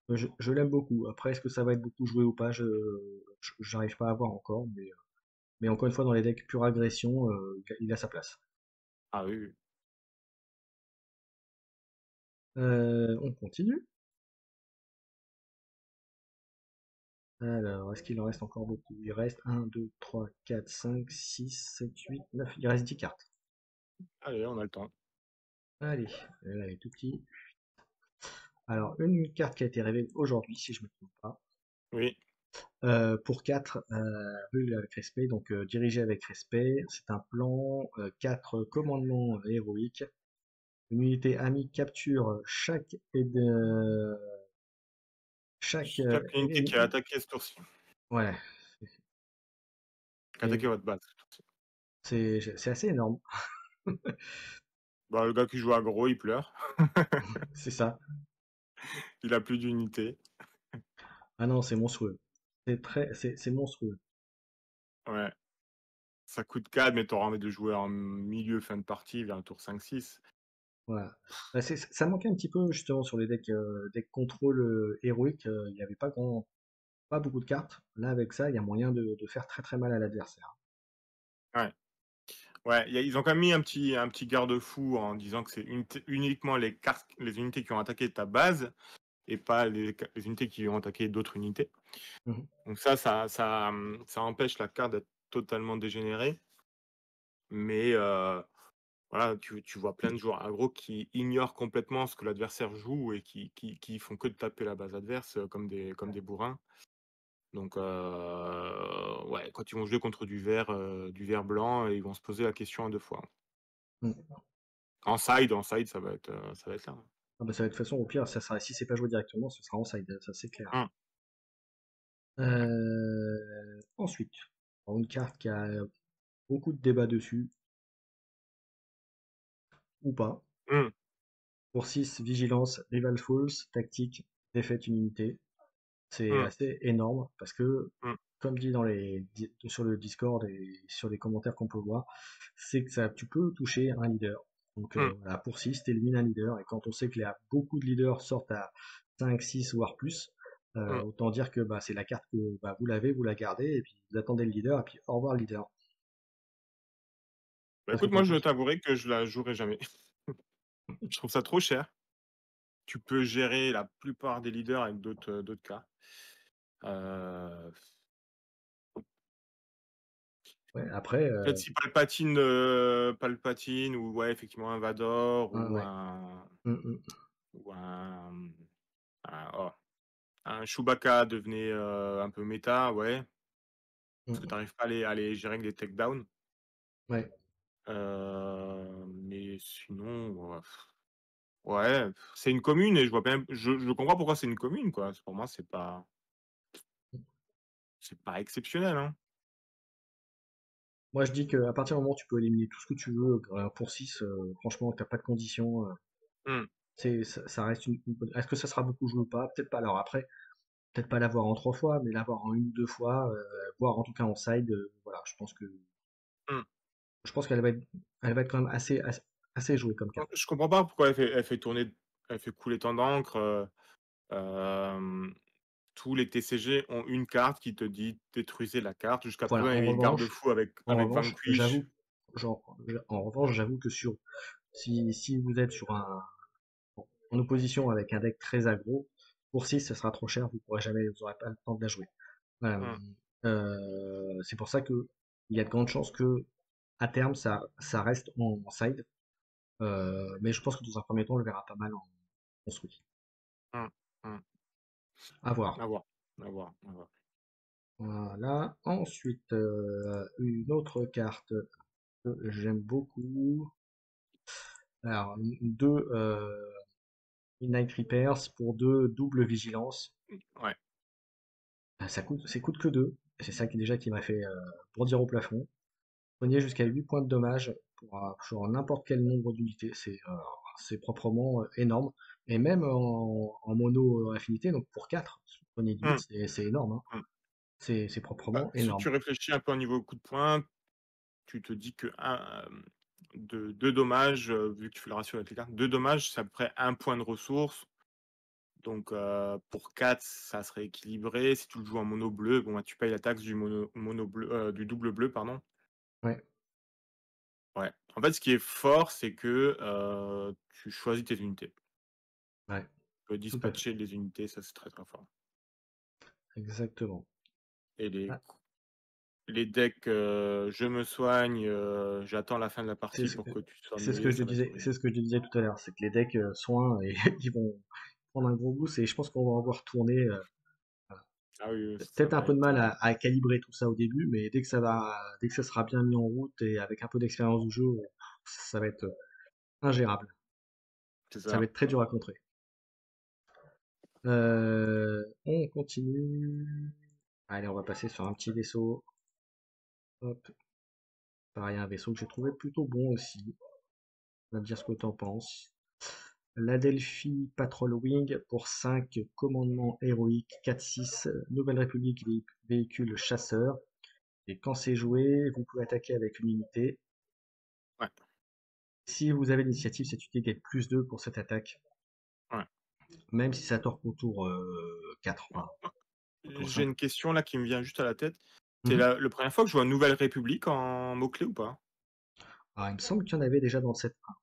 je l'aime beaucoup. Après, est-ce que ça va être beaucoup joué ou pas, j'arrive pas à voir encore. Mais encore une fois, dans les decks pure agression, il a sa place.
Ah oui, oui.
On continue. Alors, est-ce qu'il en reste encore beaucoup? Il reste un 2 3 4 5 6 7 8 9. Il reste 10 cartes.
Allez, on a le temps.
Allez, là, il est tout petit. Alors, une carte qui a été révélée aujourd'hui, si je ne me trompe pas.
Oui.
Pour 4, rue avec respect, donc dirigé avec respect. C'est un plan, 4 commandements héroïques. Une unité amie capture chaque
Chaque unité qui a
ennemi.
attaqué ce tour-ci,
Ouais,
qui a
et
attaqué votre base ce tour-ci.
c'est assez énorme.
Bah, le gars qui joue aggro, il pleure.
C'est ça.
Il a plus d'unité.
Ah non, c'est monstrueux. C'est monstrueux.
Ouais. Ça coûte 4, mais tu auras envie de jouer en milieu, fin de partie, vers le tour 5-6.
Voilà. Bah, ça manquait un petit peu justement sur les decks contrôle héroïque. Il n'y avait pas grand. pas beaucoup de cartes. Là, avec ça, il y a moyen de faire très très mal à l'adversaire.
Ouais. Ouais, ils ont quand même mis un petit garde-fou en disant que c'est uniquement les unités qui ont attaqué ta base et pas les unités qui ont attaqué d'autres unités.
Mhm.
Donc ça empêche la carte d'être totalement dégénérée. Mais voilà, tu vois plein de joueurs aggro qui ignorent complètement ce que l'adversaire joue et qui font que de taper la base adverse comme des bourrins. Donc ouais, quand ils vont jouer contre du vert blanc, ils vont se poser la question à 2 fois.
Mhm.
En side, ça va être là.
Ah bah, ça va de toute façon, au pire, ça sera, si c'est pas joué directement, ce sera en side, ça c'est clair.
Mmh. Ouais.
Ensuite, une carte qui a beaucoup de débats dessus, ou pas.
Mmh.
Pour 6 vigilance, rival falls, tactique, défaite une unité. C'est
Mmh.
assez énorme parce que,
Mmh.
comme dit sur le Discord et sur les commentaires qu'on peut voir, c'est que ça, tu peux toucher un leader. Donc
Mmh.
voilà, pour 6, tu élimines un leader. Et quand on sait que beaucoup de leaders sortent à 5, 6 voire plus,
Mmh.
autant dire que bah, c'est la carte que bah, vous l'avez, vous la gardez, et puis vous attendez le leader, et puis au revoir le leader.
Bah,
Parce que
écoute,
t'en
moi, je
penses.
t'avouerai que je la jouerai jamais. Je trouve ça trop cher. Tu peux gérer la plupart des leaders avec d'autres cartes. Heu,
Ouais, après,
Peut-être si Palpatine ou ouais, effectivement un Vador
ah, ouais. Mm, mm,
ou oh, un Chewbacca devenait, un peu méta, ouais, parce que tu
mm,
arrives pas à les gérer avec des takedowns.
ouais.
Mais sinon, ouais, c'est une commune et je comprends pourquoi c'est une commune, quoi. Pour moi, c'est pas exceptionnel, hein.
Moi, je dis qu'à partir du moment où tu peux éliminer tout ce que tu veux pour 6, franchement, t'as pas de conditions.
Mmh.
Ça reste Est-ce que ça sera beaucoup joué ou pas? Peut-être pas. Alors après, peut-être pas l'avoir en 3 fois, mais l'avoir en une ou deux fois, voire en tout cas en side. Voilà,
Mmh.
je pense elle va être quand même assez jouée comme carte.
Je comprends pas pourquoi elle fait couler tant d'encre, hem, tous les TCG ont une carte qui te dit: «Détruisez la carte». Jusqu'à
Voilà.
présent, il y avait les garde-fous
En
avec
revanche,
Vanquish.
j'avoue que si vous êtes en opposition avec un deck très aggro, pour 6, ce sera trop cher, vous aurez pas le temps de la jouer.
Mmh.
C'est pour ça que il y a de grandes chances que à terme ça reste en side. Mais je pense que dans un premier temps, on le verra pas mal en construit.
Mmh. Mmh.
À voir.
À voir, à voir, à voir.
Voilà. Ensuite, une autre carte que j'aime beaucoup. Alors, deux Midnight Reapers pour deux double vigilance.
Ouais.
C'est coûte que 2. C'est ça qui m'a fait bondir au plafond. Prenez jusqu'à 8 points de dommage sur n'importe quel nombre d'unités. C'est proprement énorme. Et même en mono affinité, donc pour 4, si vous prenez 8,
Mmh.
c'est énorme, hein.
Mmh.
C'est
Bah,
proprement
si
énorme.
tu réfléchis un peu au niveau coup de poing, tu te dis que de 2 dommages, vu que tu fais le ratio avec les cartes, 2 dommages, c'est à peu près 1 point de ressources. Donc pour 4, ça serait équilibré. Si tu le joues en mono bleu, bon, bah, tu payes la taxe du mono bleu, du double bleu, pardon.
Ouais,
Ouais. En fait, ce qui est fort, c'est que, tu choisis tes unités.
ouais,
Tu peux
tout à fait.
dispatcher les unités, ça, c'est très, très fort.
Exactement.
Et les
Ah,
les decks, je me soigne, j'attends la fin de la
c'est
partie
ce
pour
que
que tu te sois
c'est ce que
mêlé,
je te
ça va être
disais,
horrible.
c'est ce que je te disais tout à l'heure, c'est que les decks soins et ils vont prendre un gros boost et je pense qu'on va en voir tourner. Voilà.
Ah oui, oui, ça
Peut-être un
va
peu de
être,
mal à calibrer tout ça au début, mais dès que ça sera bien mis en route et avec un peu d'expérience du jeu, ça va être ingérable.
c'est
Ça va
ça.
être très dur à contrer. On continue. Allez, on va passer sur un petit vaisseau. Hop, pareil, un vaisseau que j'ai trouvé plutôt bon aussi. On va me dire ce que t'en penses. L'Adelphi Patrol Wing pour 5 commandements héroïques 4-6, Nouvelle République véhicule chasseur. Et quand c'est joué, vous pouvez attaquer avec une unité.
Ouais,
Si vous avez l'initiative, cette unité gagne plus 2 pour cette attaque,
ouais.
même si ça torque au tour 4. Voilà. Tour
J'ai
5.
une question là qui me vient juste à la tête. C'est
Mhm.
la première fois que je vois Nouvelle République en mot-clé ou pas?
Alors, il me semble qu'il y en avait déjà dans le set 1.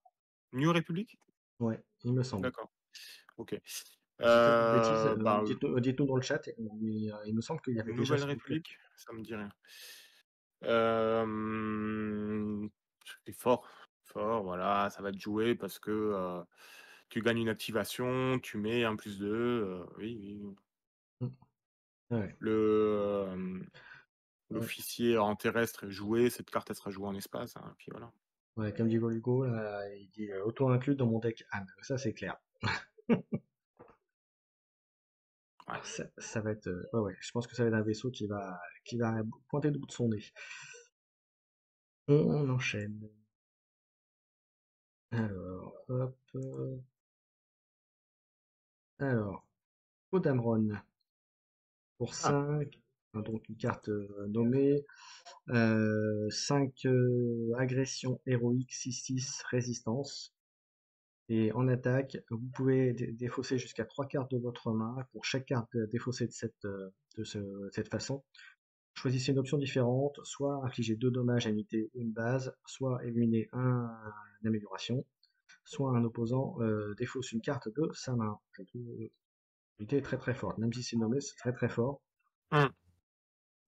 New République?
Ouais, il me semble.
D'accord, OK.
Je dis peut-être une bêtise,
Bah,
dites-nous dans le chat, mais il me semble qu'il y avait déjà
Nouvelle
ce mot-clé.
République? Ça me dit rien. Hem, c'est fort, fort, voilà, ça va te jouer parce que, tu gagnes une activation, tu mets un plus 2. Oui, oui, oui.
Mm. Ouais, ouais,
L'officier en terrestre est joué, cette carte elle sera jouée en espace, hein, puis voilà.
ouais, comme dit Voligo, là, il dit auto inclus dans mon deck Anne. Ça, c'est clair.
Ouais.
Ça va être. Ouais, ouais, je pense que ça va être un vaisseau qui va pointer le bout de son nez. On enchaîne. Alors, hop. Alors, Podamron pour
Ah,
5. Donc une carte nommée. 5 agressions héroïques, 6-6 résistance. Et en attaque, vous pouvez défausser jusqu'à 3 cartes de votre main. Pour chaque carte défaussée de cette façon, choisissez une option différente, soit infliger 2 dommages à unité ou une base, soit éliminer une amélioration, soit un opposant défausse une carte de sa main. Je trouve l'unité est très très forte, même si c'est nommé, c'est très très fort.
mmh.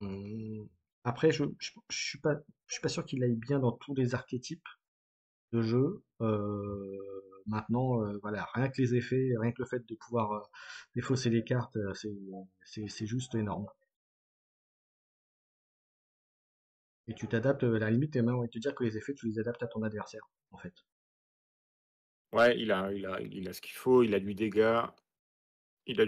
Hum, Après, je suis pas sûr qu'il aille bien dans tous les archétypes de jeu. Maintenant, voilà, rien que les effets, rien que le fait de pouvoir défausser les cartes, c'est juste énorme. Et tu t'adaptes, à la limite, t'es même envie de te dire que les effets, tu les adaptes à ton adversaire, en fait.
Ouais, il a ce qu'il faut, il a du dégât, et il a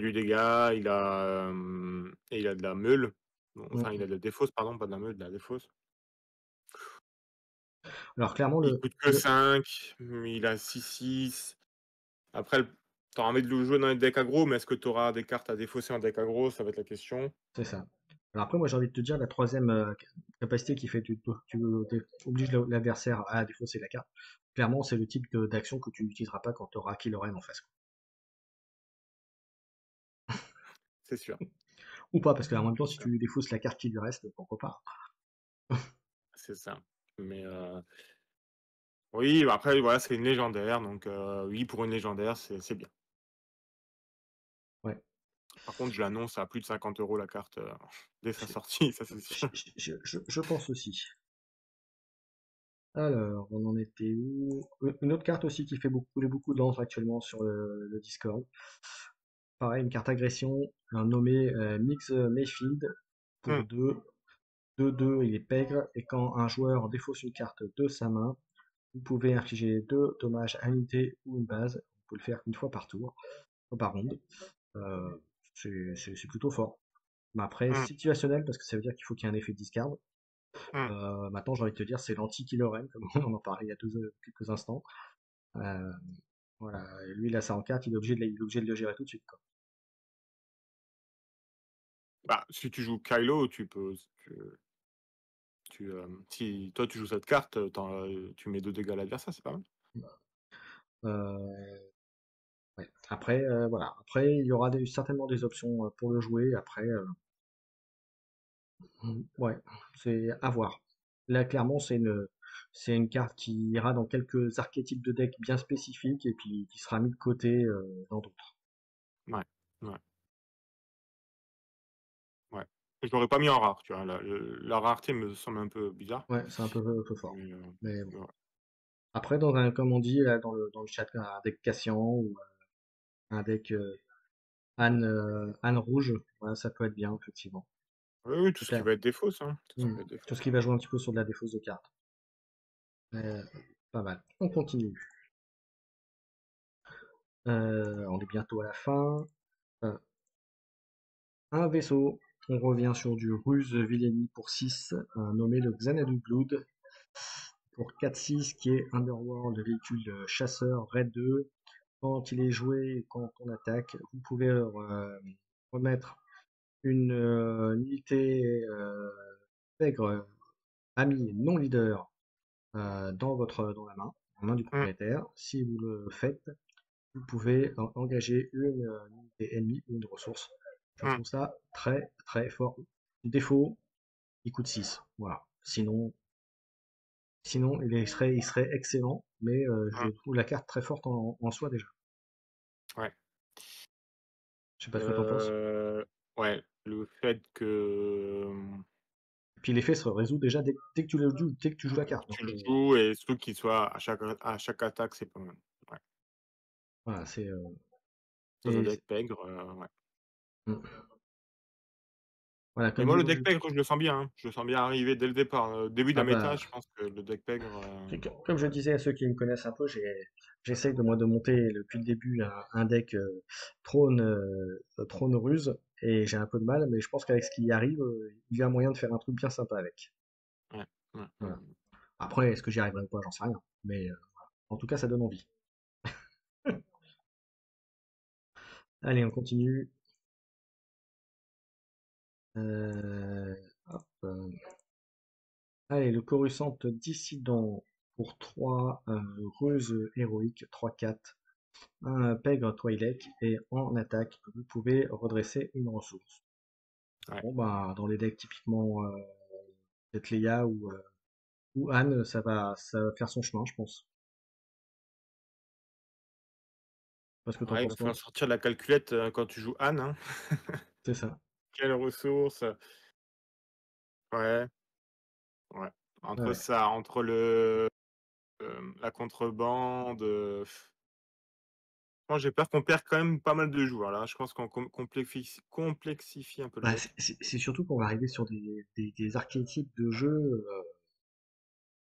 de la meule. Bon,
Mm,
enfin, il
mm.
a de la défausse, pardon, pas de la meule, de la défausse.
Alors clairement,
Il coûte que 5, mais il a 6-6. Après, tu auras envie de le jouer dans les decks aggro, mais est-ce que tu auras des cartes à défausser en deck aggro? Ça va être la question.
c'est ça. Alors après, moi, j'ai envie de te dire, la troisième capacité qui fait que tu obliges l'adversaire à défausser la carte. Clairement, c'est le type d'action que tu n'utiliseras pas quand tu auras Killer M en face, quoi.
C'est sûr,
Ou pas, parce qu'en même temps,
c'est
si
sûr,
tu défausses la carte qui lui reste, pourquoi pas.
c'est ça. Mais oui, bah, après, voilà, c'est une légendaire, donc oui, pour une légendaire, c'est bien.
Ouais.
Par contre, je l'annonce à plus de 50 € la carte, dès sa sortie, ça c'est sûr.
Je pense aussi. Alors, on en était où? Une autre carte aussi qui fait beaucoup de lance actuellement sur le Discord. Pareil, une carte agression, un nommé Mix Mayfield pour
Mmh,
2. 2-2, il est pègre, et quand un joueur défausse une carte de sa main, vous pouvez infliger 2 dommages à unité ou une base. Vous pouvez le faire une fois par tour, par ronde. Euh, c'est plutôt fort. Mais après,
mmh,
situationnel, parce que ça veut dire qu'il faut qu'il y ait un effet de discard.
mmh.
Maintenant, j'ai envie de te dire, c'est l'anti-Killer M, comme on en parlait il y a quelques instants. Euh, voilà, et lui, il a ça en carte, il est obligé de le gérer tout de suite, quoi.
Bah, si tu joues Kylo, si toi tu joues cette carte, tu mets 2 dégâts à l'adversaire, c'est pas mal.
Euh, ouais. Après, voilà. Après, il y aura certainement des options pour le jouer. Après, ouais, c'est à voir. Là, clairement, c'est une carte qui ira dans quelques archétypes de deck bien spécifiques et puis qui sera mis de côté dans d'autres.
Ouais, ouais, ouais. Je l'aurais pas mis en rare, tu vois? La rareté me semble un peu bizarre,
Ouais, c'est un peu fort.
mais
Mais bon.
ouais.
Après, comme on dit là, dans le chat, un deck Cassian ou un deck Anne rouge, voilà, ça peut être bien, effectivement.
Oui, oui, tout ce qui
Clair.
va être défausse, hein, tout ce qui
Hmm.
va être
Tout ce
défausse.
qui va jouer un petit peu sur de la défausse de cartes. Euh, Pas mal. On continue. On est bientôt à la fin. Euh, un vaisseau. On revient sur du Ruse Villainy pour 6, nommé le Xanadu Blood pour 4-6, qui est Underworld, véhicule de chasseur Raid 2. Quand il est joué, quand on attaque, vous pouvez remettre une unité pègre ami non leader dans la main, en main du
Mmh.
propriétaire. Si vous le faites, vous pouvez engager une unité ennemie ou une ressource. Je
Mmh.
trouve ça très très fort. Défaut, il coûte 6. Voilà. Sinon il serait excellent, mais je
Mmh.
trouve la carte très forte en soi déjà.
Ouais.
Je sais pas ce que t'en penses.
Heu, ouais, le fait que,
Et puis l'effet se résout déjà dès que tu le joues, dès que tu joues la carte. Donc
tu le joues et surtout qu'il soit à chaque attaque, c'est pas mal. Ouais.
voilà,
Dans un
et
deck pègre, ouais.
mm. Voilà,
Mais
comme
moi,
dit
le deck pègre, je le sens bien, hein. Je le sens bien arriver dès le départ, début de
ah
la méta,
bah,
je pense que le deck pègre,
comme je disais à ceux qui me connaissent un peu, j'essaye de moi de monter depuis le début un deck trône ruse et j'ai un peu de mal, mais je pense qu'avec ce qui arrive, il y a moyen de faire un truc bien sympa avec.
ouais, ouais,
Voilà. Après, est-ce que j'y arriverai ou pas, j'en sais rien. Mais en tout cas, ça donne envie. Allez, on continue. Euh, hop, allez, le Coruscant Dissident pour 3 ruses héroïques, 3-4. Un pègre Twi'lek et en attaque, vous pouvez redresser une ressource.
ouais.
Bon, bah, dans les decks typiquement peut-être Leia ou Anne, ça va faire son chemin, je pense. Parce que t'en
Ouais, il va
penses
falloir
toi?
sortir la calculette, quand tu joues Anne, hein.
C'est ça.
Quelle ressource? Ouais, ouais. Entre
Ouais.
ça, entre le, la contrebande, moi, j'ai peur qu'on perd quand même pas mal de joueurs là. Je pense qu'on complexifie un peu le
Bah,
deck.
c'est surtout qu'on va arriver sur des archétypes de jeu.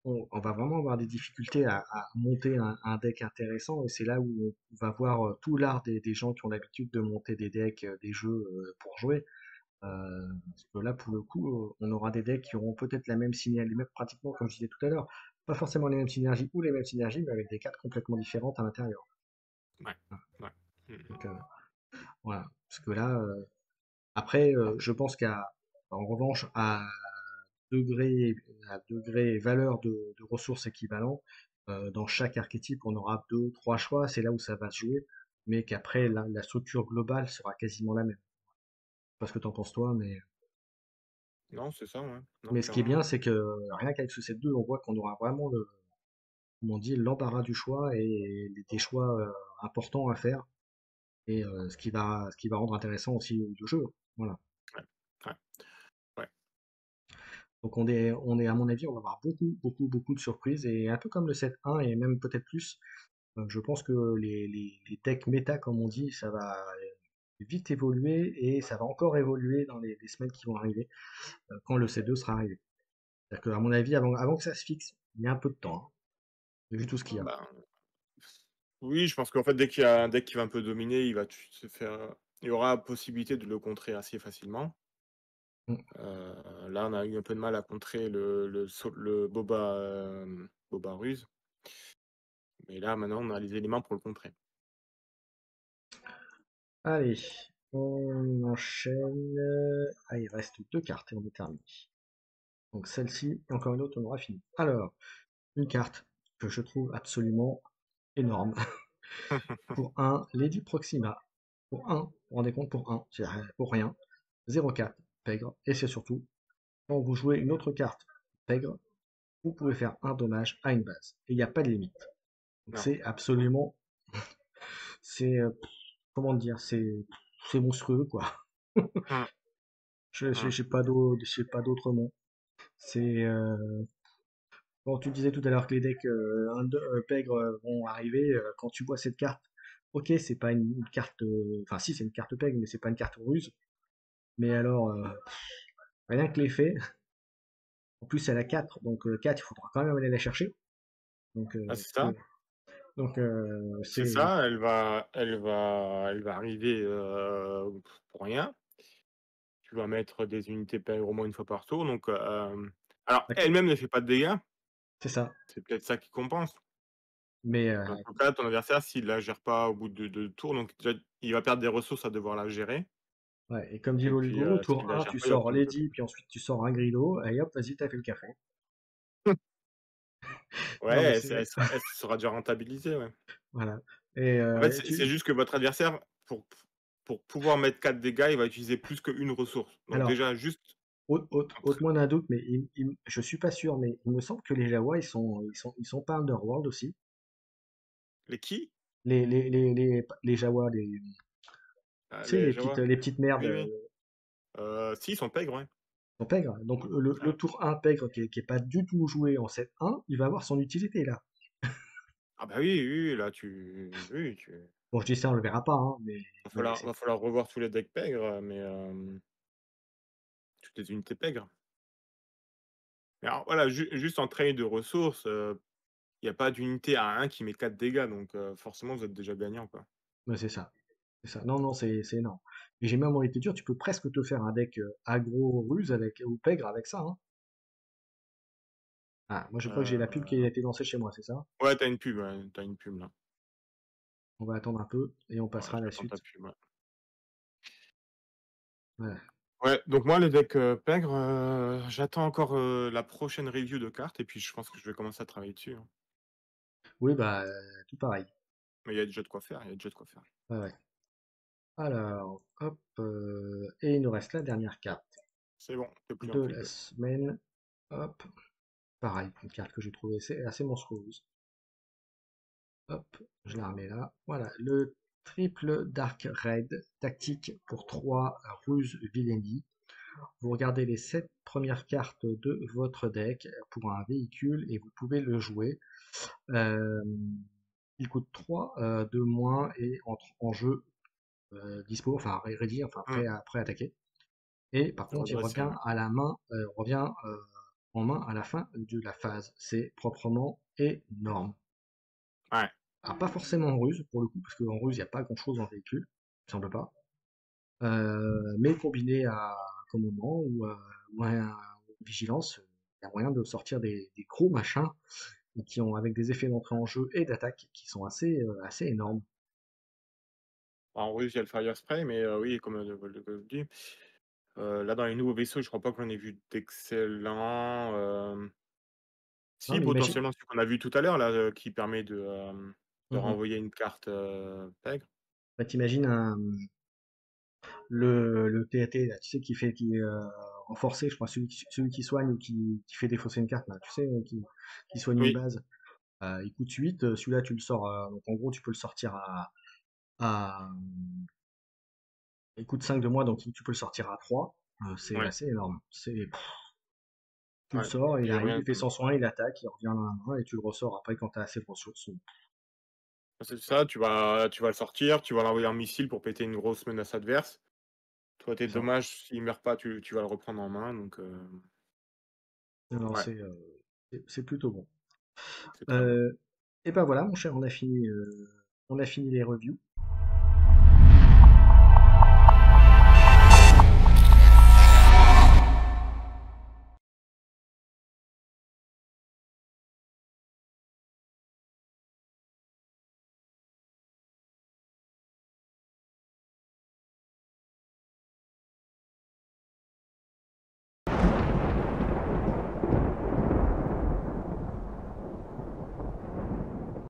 On va vraiment avoir des difficultés à monter un deck intéressant et c'est là où on va voir tout l'art des gens qui ont l'habitude de monter des decks, des jeux pour jouer. Parce que là, pour le coup, on aura des decks qui auront peut-être la même synergie, les mêmes, pratiquement, comme je disais tout à l'heure, pas forcément les mêmes synergies ou les mêmes synergies, mais avec des cartes complètement différentes à l'intérieur.
Ouais, ouais. Mmh.
Donc voilà, parce que là, après, je pense en revanche, degré, à degré et valeur de ressources équivalents, dans chaque archétype, on aura deux, trois choix, c'est là où ça va se jouer, mais qu'après, la structure globale sera quasiment la même. Je sais pas ce que t'en penses toi,
Non, c'est ça, ouais. Non,
mais ce qui est bien,
clairement.
c'est que rien qu'avec ce set 2, on voit qu'on aura vraiment comme on dit, l'embarras du choix et des choix importants à faire, et ce qui va rendre intéressant aussi le jeu. Voilà.
Ouais, ouais, ouais.
Donc à mon avis, on va avoir beaucoup, beaucoup, beaucoup de surprises, et un peu comme le set 1, et même peut-être plus, je pense que les decks méta, comme on dit, ça va vite évoluer, et ça va encore évoluer dans les semaines qui vont arriver, quand le set 2 sera arrivé. C'est-à-dire qu'à mon avis, avant que ça se fixe, il y a un peu de temps, hein, vu tout ce qu'il y a.
Bah, oui, je pense qu'en fait, dès qu'il y a un deck qui va un peu dominer, il va se faire, il y aura possibilité de le contrer assez facilement.
Mm.
Là, on a eu un peu de mal à contrer le Boba Ruse, mais là, maintenant, on a les éléments pour le contrer.
Allez, on enchaîne. Ah, il reste deux cartes et on est terminé. Donc celle-ci et encore une autre, on aura fini. Alors, une carte que je trouve absolument énorme. Pour un, Lady Proxima. Pour un, vous vous rendez compte, pour un, pour rien. 0,4, pègre. Et c'est surtout, quand vous jouez une autre carte pègre, vous pouvez faire un dommage à une base. Et il n'y a pas de limite. Donc
Non.
c'est absolument, c'est, comment dire, c'est monstrueux, quoi.
Mmh,
Je
mmh.
j'ai pas d'autre mot. C'est, quand tu disais tout à l'heure que les decks pègre vont arriver, quand tu vois cette carte, ok, c'est pas une carte, enfin si c'est une carte pègre, mais c'est pas une carte ruse. Mais alors, rien que l'effet, en plus elle a 4, donc 4, il faudra quand même aller la chercher. Donc,
Ah, c'est ça. C'est
c'est,
ça, elle va arriver, pour rien. Tu vas mettre des unités pègres au moins une fois par tour, donc alors elle-même ne fait pas de dégâts,
c'est ça.
c'est peut-être ça qui compense.
Mais,
Dans tout cas, ton adversaire, s'il la gère pas au bout de 2 tours, donc déjà, il va perdre des ressources à devoir la gérer
ouais, et comme dit
et puis,
Voligo,
s'il
tour
la
1,
gère
tu
pas, il va
sors
prendre 2
Lady, puis ensuite tu sors un Grillo, et hop, vas-y, t'as fait le café.
Ouais,
Non, mais
elle sera déjà rentabilisée, ouais.
voilà. Et
En fait, c'est juste que votre adversaire, pour pour pouvoir mettre 4 dégâts, il va utiliser plus qu'une ressource. Donc
Alors,
déjà juste entre
ôte-moi d'un doute, mais je suis pas sûr, mais il me semble que les Jawa, ils sont pas Underworld aussi.
les qui?
Les Jawa, tu sais,
Les Jawa?
les petites merdes,
Oui, oui. Si, ils sont pègres, ouais.
sont pègres. Donc
Ouais.
le tour un pègre qui est pas du tout joué en 7-1, il va avoir son utilité là.
Ah bah oui, oui, oui, là tu
Bon, je dis ça, on le verra pas, hein, mais
va falloir revoir tous les decks pègres, mais toutes les unités pègres. Mais alors voilà, juste en trade de ressources, il y a pas d'unité à 1 qui met 4 dégâts, donc forcément vous êtes déjà gagnant, quoi.
ouais, c'est ça. C'est ça. Non, non, c'est énorme. Et j'ai même envie de te dire, tu peux presque te faire un deck aggro ruse avec, ou pègre avec ça, hein. Ah, moi je crois que j'ai la pub qui a
Heu,
été lancée chez moi, c'est ça?
ouais, tu une pub, ouais, tu une pub là.
On va attendre un peu et on
Ouais,
passera à la
j'attends ta
suite.
pub, ouais.
Ouais.
Ouais, donc moi les decks, pègres, j'attends encore, la prochaine review de cartes et puis je pense que je vais commencer à travailler dessus, hein.
Oui, bah, tout pareil.
Mais il y a déjà de quoi faire, il y a déjà de quoi faire.
Ouais, ouais. Alors, hop, et il nous reste la dernière carte
C'est bon, tu plus en
de la
pub.
semaine. Hop, pareil, une carte que j'ai trouvée assez monstrueuse. Hop, je la remets là. Voilà, le triple Dark Raid tactique pour 3 ruses Villainy. Vous regardez les 7 premières cartes de votre deck pour un véhicule et vous pouvez le jouer. Euh, il coûte 3 de moins et entre en jeu dispo, enfin ready, enfin
Mmh,
prêt à attaquer. Et par contre, il
redresser,
revient
ouais.
à la main, revient en main à la fin de la phase. C'est proprement énorme.
Ouais.
Alors pas forcément en ruse pour le coup, parce qu'en ruse il n'y a pas grand chose en véhicule, il semble pas. Mais combiné à commandement ou à vigilance, il y a moyen de sortir des gros machins qui ont avec des effets d'entrée en jeu et d'attaque qui sont assez énormes.
En russe, il y a le Fire Spray, mais oui, comme le dit, là, dans les nouveaux vaisseaux, je crois pas qu'on ait vu d'excellents,
Non
si,
mais imagine,
potentiellement celui qu'on a vu tout à l'heure là, qui permet de
mhm.
renvoyer une carte, pègre.
Bah, t'imagines le TAT là, tu sais qui est renforcé, je crois celui qui soigne ou qui fait défausser une carte là, tu sais qui soigne une
Oui,
base. Il coûte 8, celui-là tu le sors, donc en gros tu peux le sortir à il coûte 5 de moins, donc tu peux le sortir à 3. C'est
ouais,
assez énorme. Tu le
ouais
sors, il
et
arrive,
rien
il fait
que
son soin, il attaque, il revient dans la main et tu le ressors après quand tu as assez de ressources.
c'est ça, tu vas le sortir, tu vas l'envoyer un missile pour péter une grosse menace adverse. Toi, tes
C'est ça.
dommages, s'il meurt pas, tu vas le reprendre en main, donc
Non, non,
ouais,
c'est plutôt bon.
c'est très bon.
Euh, et ben voilà, mon cher, on a fini les reviews.